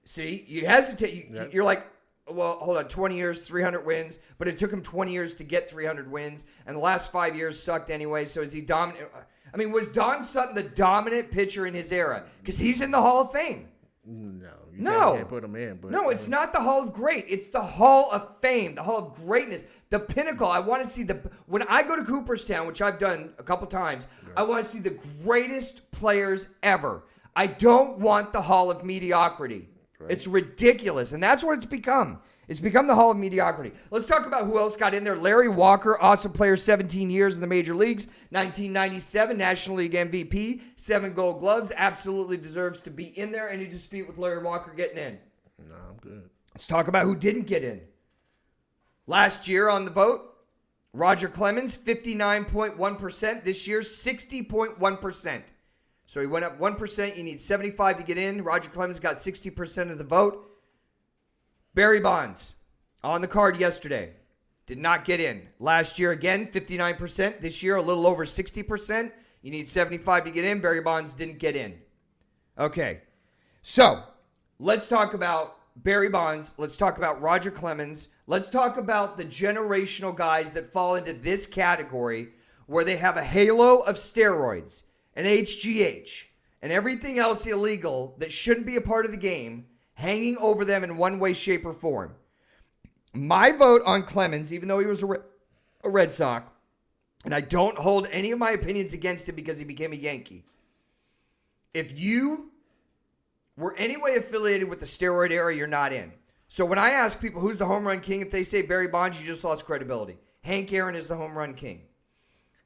See? You hesitate. You're like, well, hold on. 20 years, 300 wins. But it took him 20 years to get 300 wins. And the last 5 years sucked anyway. So is he dominant? I mean, was Don Sutton the dominant pitcher in his era? Because he's in the Hall of Fame. No. You can't put him in. But, no, it's not the Hall of Great. It's the Hall of Fame, the Hall of Greatness, the pinnacle. I want to see when I go to Cooperstown, which I've done a couple times, I want to see the greatest players ever. I don't want the Hall of Mediocrity. Right. It's ridiculous, and that's what it's become. It's become the Hall of Mediocrity. Let's talk about who else got in there. Larry Walker, awesome player, 17 years in the major leagues, 1997 National League MVP, 7 Gold Gloves, absolutely deserves to be in there. Any dispute with Larry Walker getting in? No, I'm good. Let's talk about who didn't get in. Last year on the vote, Roger Clemens, 59.1%. This year, 60.1%. So he went up 1%. You need 75 to get in. Roger Clemens got 60% of the vote. Barry Bonds, on the card yesterday, did not get in. Last year, again, 59%. This year, a little over 60%. You need 75 to get in. Barry Bonds didn't get in. Okay, so let's talk about Barry Bonds. Let's talk about Roger Clemens. Let's talk about the generational guys that fall into this category where they have a halo of steroids and HGH and everything else illegal that shouldn't be a part of the game hanging over them in one way, shape, or form. My vote on Clemens, even though he was a Red Sox, and I don't hold any of my opinions against him because he became a Yankee. If you were any way affiliated with the steroid era, you're not in. So when I ask people who's the home run king, if they say Barry Bonds, you just lost credibility. Hank Aaron is the home run king.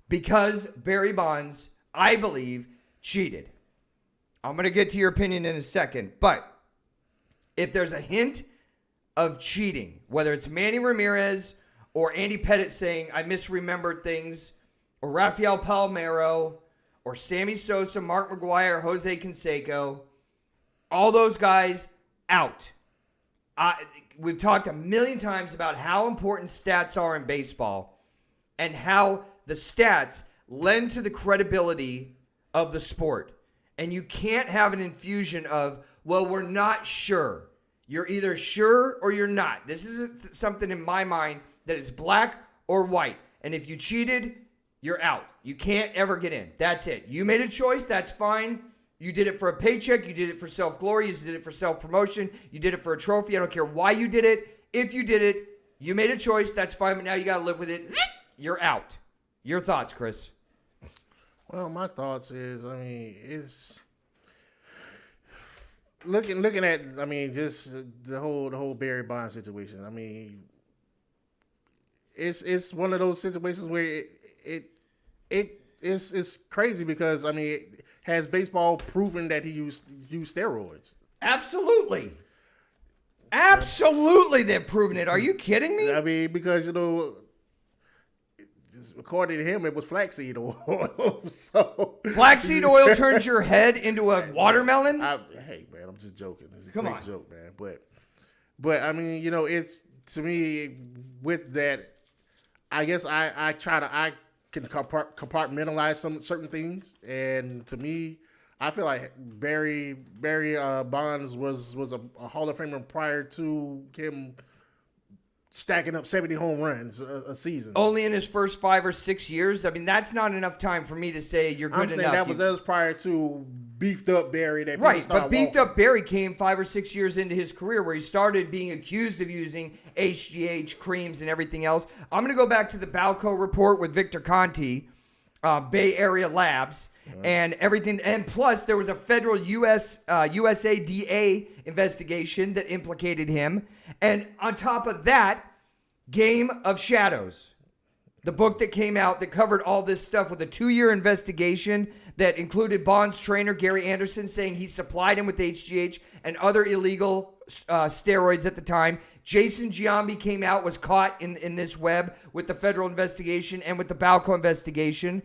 Because Barry Bonds, I believe, cheated. I'm going to get to your opinion in a second, but if there's a hint of cheating, whether it's Manny Ramirez or Andy Pettitte saying, I misremembered things, or Rafael Palmeiro, or Sammy Sosa, Mark McGwire, Jose Canseco, all those guys out. We've talked a million times about how important stats are in baseball and how the stats lend to the credibility of the sport. And you can't have an infusion of, well, we're not sure. You're either sure or you're not. This is something in my mind that is black or white. And if you cheated, you're out. You can't ever get in. That's it. You made a choice. That's fine. You did it for a paycheck. You did it for self-glory. You did it for self-promotion. You did it for a trophy. I don't care why you did it. If you did it, you made a choice. That's fine. But now you got to live with it. You're out. Your thoughts, Chris? Well, my thoughts is, I mean, it's looking at, I mean, just the whole Barry Bonds situation. I mean, it's one of those situations where it's crazy because, I mean, has baseball proven that he used steroids? Absolutely. Absolutely, they've proven it. Are you kidding me? I mean, because, you know, according to him, it was flaxseed oil. So flaxseed oil turns your head into a watermelon? Hey, man, I'm just joking. It's a Come great on. joke, man. But I mean, you know, it's, to me, with that, I guess I can compartmentalize some certain things, and to me, I feel like Barry Bonds was a Hall of Famer prior to him stacking up 70 home runs a season. Only in his first 5 or 6 years? I mean, that's not enough time for me to say you're good enough. That was prior to beefed up Barry. Right, but beefed up Barry came 5 or 6 years into his career where he started being accused of using HGH creams and everything else. I'm going to go back to the Balco report with Victor Conti, Bay Area Labs. and everything. And plus, there was a federal USADA investigation that implicated him. And on top of that, Game of Shadows, the book that came out that covered all this stuff with a 2-year investigation that included Bond's trainer, Gary Anderson, saying he supplied him with HGH and other illegal steroids at the time. Jason Giambi came out, was caught in this web with the federal investigation and with the Balco investigation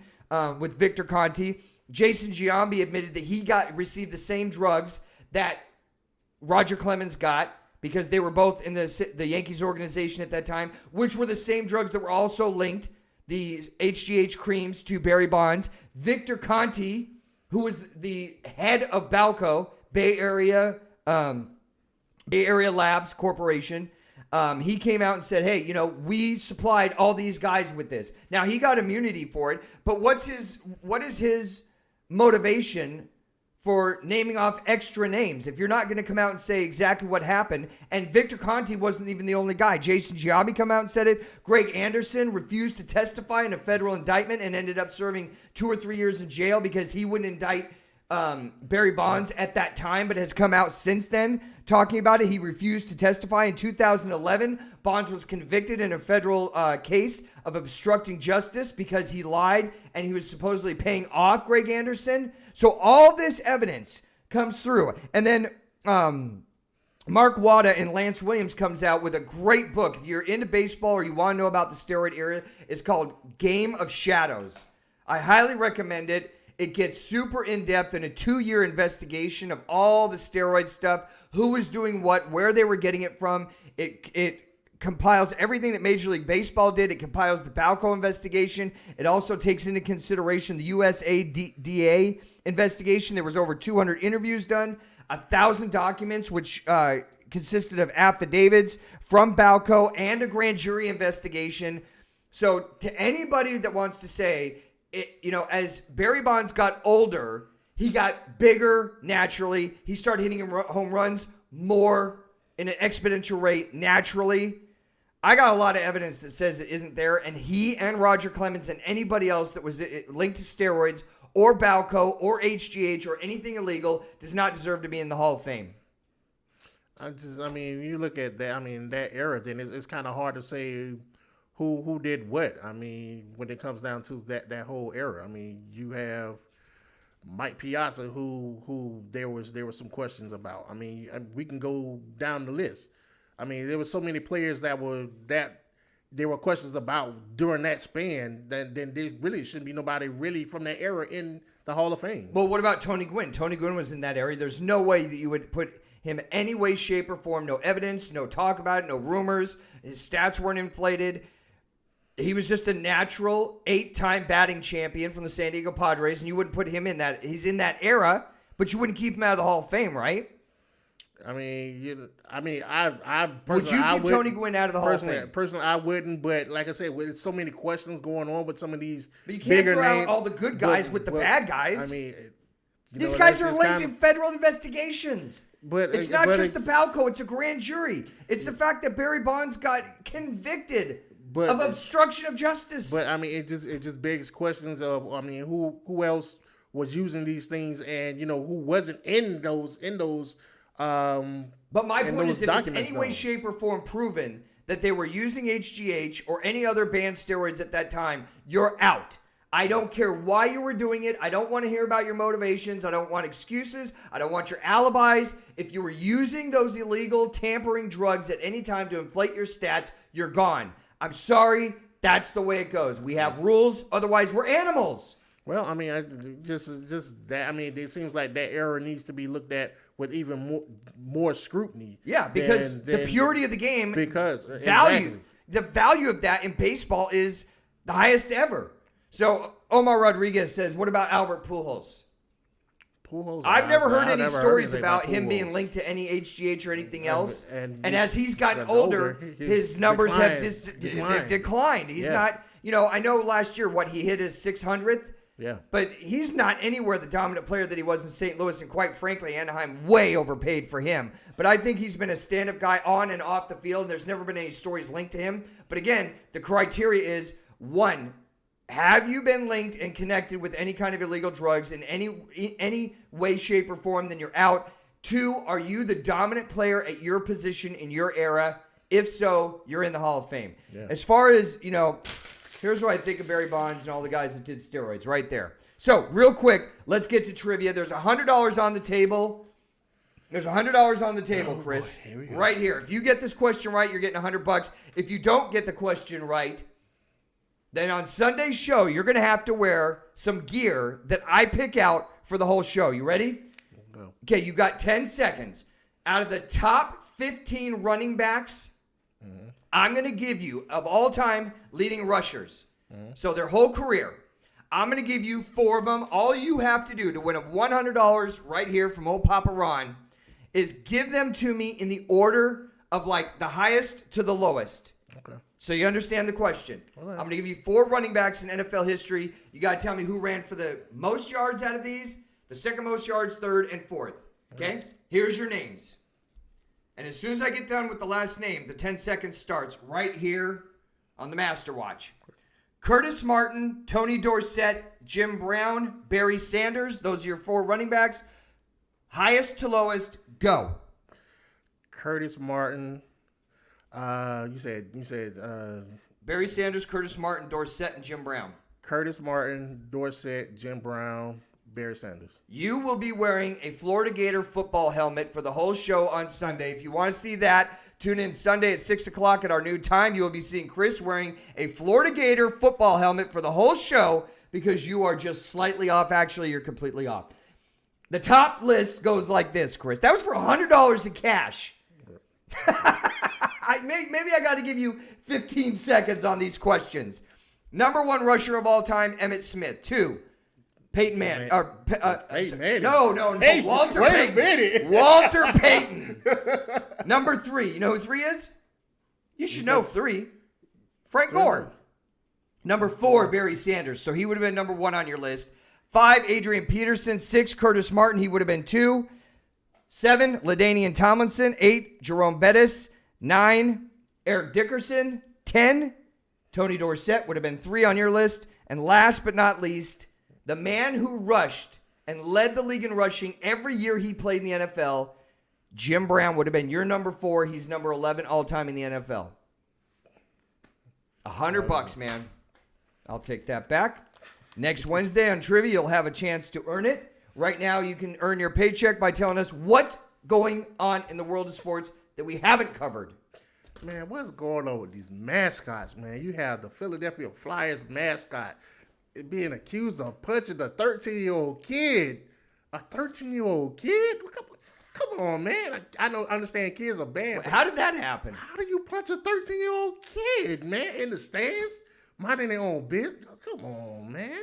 with Victor Conti. Jason Giambi admitted that he received the same drugs that Roger Clemens got because they were both in the Yankees organization at that time, which were the same drugs that were also linked, the HGH creams, to Barry Bonds. Victor Conti, who was the head of Balco, Bay Area Labs Corporation, he came out and said, hey, we supplied all these guys with this. Now, he got immunity for it, but what is his motivation for naming off extra names if you're not going to come out and say exactly what happened? And Victor Conti wasn't even the only guy. Jason Giambi come out and said it. Greg Anderson refused to testify in a federal indictment and ended up serving 2 or 3 years in jail because he wouldn't indict Barry Bonds at that time, but has come out since then talking about it. He refused to testify. In 2011, Bonds was convicted in a federal case of obstructing justice because he lied and he was supposedly paying off Greg Anderson. So all this evidence comes through. And then Mark Wada and Lance Williams comes out with a great book. If you're into baseball or you want to know about the steroid era, it's called Game of Shadows. I highly recommend it. It gets super in-depth in a 2-year investigation of all the steroid stuff, who was doing what, where they were getting it from. It compiles everything that Major League Baseball did. It compiles the Balco investigation. It also takes into consideration the USADA investigation. There was over 200 interviews done, 1,000 documents, which consisted of affidavits from Balco and a grand jury investigation. So to anybody that wants to say, as Barry Bonds got older, he got bigger naturally. He started hitting home runs more in an exponential rate naturally. I got a lot of evidence that says it isn't there, and he and Roger Clemens and anybody else that was linked to steroids or Balco or HGH or anything illegal does not deserve to be in the Hall of Fame. You look at that, that era, then it's kind of hard to say who did what. When it comes down to that whole era, you have Mike Piazza, who there were some questions about. We can go down the list. There were so many players that there were questions about during that span. Then there really shouldn't be nobody really from that era in the Hall of Fame. Well, what about Tony Gwynn? Tony Gwynn was in that area. There's no way that you would put him any way, shape, or form. No evidence, no talk about it, no rumors. His stats weren't inflated. He was just a natural 8-time batting champion from the San Diego Padres, and you wouldn't put him in that. He's in that era, but you wouldn't keep him out of the Hall of Fame, right? I personally, would you keep Tony Gwynn out of the Hall of Fame? Personally, I wouldn't. But like I said, with so many questions going on with some of these, but you can't throw out all the good guys with the bad guys. These guys are linked in federal investigations. But it's not just the Balco; it's a grand jury. It's the fact that Barry Bonds got convicted of obstruction of justice. But it just begs questions of who else was using these things, and who wasn't in those. But my point is, if it's any way, shape, or form proven that they were using HGH or any other banned steroids at that time, you're out. I don't care why you were doing it. I don't want to hear about your motivations. I don't want excuses. I don't want your alibis. If you were using those illegal tampering drugs at any time to inflate your stats, you're gone. I'm sorry. That's the way it goes. We have rules. Otherwise, we're animals. Well, it seems like that era needs to be looked at with even more scrutiny. Yeah, because the purity of the game, the value of that in baseball is the highest ever. So Omar Rodriguez says, what about Albert Pujols? I've never heard any stories about him being linked to any HGH or anything else. And as he's gotten older, his numbers have declined. He's not, I know last year he hit his 600th. Yeah. But he's not anywhere the dominant player that he was in St. Louis, and quite frankly, Anaheim way overpaid for him. But I think he's been a stand-up guy on and off the field. There's never been any stories linked to him. But again, the criteria is, one, have you been linked and connected with any kind of illegal drugs in any way, shape, or form? Then you're out. 2, are you the dominant player at your position in your era? If so, you're in the Hall of Fame. Yeah. As far as, here's what I think of Barry Bonds and all the guys that did steroids right there. So, real quick, let's get to trivia. There's $100 on the table. There's $100 on the table, Chris. Boy, here right here. If you get this question right, you're getting $100. If you don't get the question right, then on Sunday's show, you're going to have to wear some gear that I pick out for the whole show. You ready? No. Okay, you got 10 seconds. Out of the top 15 running backs, I'm going to give you, of all time, leading rushers. So their whole career. I'm going to give you 4 of them. All you have to do to win a $100 right here from old Papa Ron is give them to me in the order of like the highest to the lowest. Okay. So you understand the question. Right. I'm going to give you 4 running backs in NFL history. You got to tell me who ran for the most yards out of these, the second most yards, third, and fourth. Okay? Right. Here's your names. And as soon as I get done with the last name, the 10 seconds starts right here on the Master Watch. Curtis Martin, Tony Dorsett, Jim Brown, Barry Sanders. Those are your 4 running backs. Highest to lowest, go. Curtis Martin. You said Barry Sanders, Curtis Martin, Dorsett, and Jim Brown. Curtis Martin, Dorsett, Jim Brown, Barry Sanders. You will be wearing a Florida Gator football helmet for the whole show on Sunday. If you want to see that, tune in Sunday at 6 o'clock at our new time. You will be seeing Chris wearing a Florida Gator football helmet for the whole show because you are just slightly off. Actually, you're completely off. The top list goes like this, Chris. That was for $100 in cash. Maybe I got to give you 15 seconds on these questions. Number 1 rusher of all time, Emmitt Smith. 2, Peyton Manning. Peyton Manning. No. Peyton. Walter Wait Payton. A minute. Walter Payton. Number 3. You know who 3 is? You should know 3. Frank Gore. Number 4, Barry Sanders. So he would have been number 1 on your list. 5, Adrian Peterson. 6, Curtis Martin. He would have been 2. 7, LaDainian Tomlinson. 8, Jerome Bettis. 9, Eric Dickerson. 10, Tony Dorsett would have been 3 on your list. And last but not least, the man who rushed and led the league in rushing every year he played in the NFL, Jim Brown would have been your number 4. He's number 11 all time in the NFL. $100, man. I'll take that back. Next Wednesday on Trivia, you'll have a chance to earn it. Right now, you can earn your paycheck by telling us what's going on in the world of sports that we haven't covered. Man, what's going on with these mascots, man? You have the Philadelphia Flyers mascot being accused of punching a 13-year-old kid. A 13-year-old kid? Come on, man. I don't understand kids are bad. How did that happen? How do you punch a 13-year-old kid, man, in the stands? Minding their own business? Come on, man.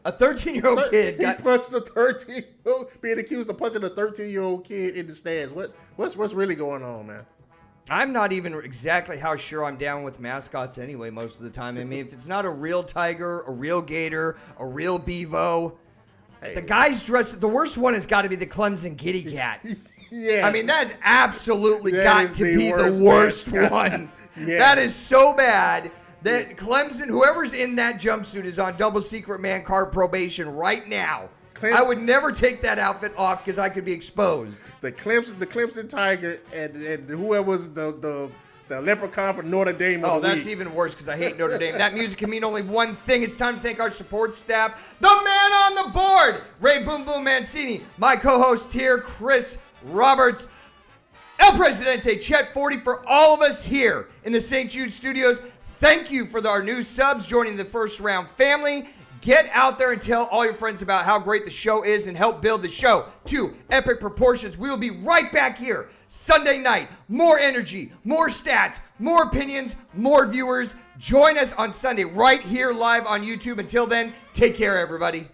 A 13-year-old kid punched a 13-year-old, being accused of punching a 13-year-old kid in the stands. What's really going on, man? I'm not even exactly how sure I'm down with mascots anyway most of the time. I mean, if it's not a real tiger, a real gator, a real beaver, the guy's dressed. The worst one has got to be the Clemson kitty cat. Yeah. I mean, that's absolutely got to be the worst one. Yeah. That is so bad that Clemson, whoever's in that jumpsuit is on double secret man card probation right now. I would never take that outfit off because I could be exposed. The Clemson Tiger and whoever was the leprechaun for Notre Dame. Oh, that's even worse because I hate Notre Dame. That music can mean only one thing. It's time to thank our support staff. The man on the board, Ray Boom Boom Mancini. My co-host here, Chris Roberts. El Presidente, Chet 40 for all of us here in the St. Jude studios. Thank you for our new subs joining the First Round family. Get out there and tell all your friends about how great the show is and help build the show to epic proportions. We will be right back here Sunday night. More energy, more stats, more opinions, more viewers. Join us on Sunday right here live on YouTube. Until then, take care, everybody.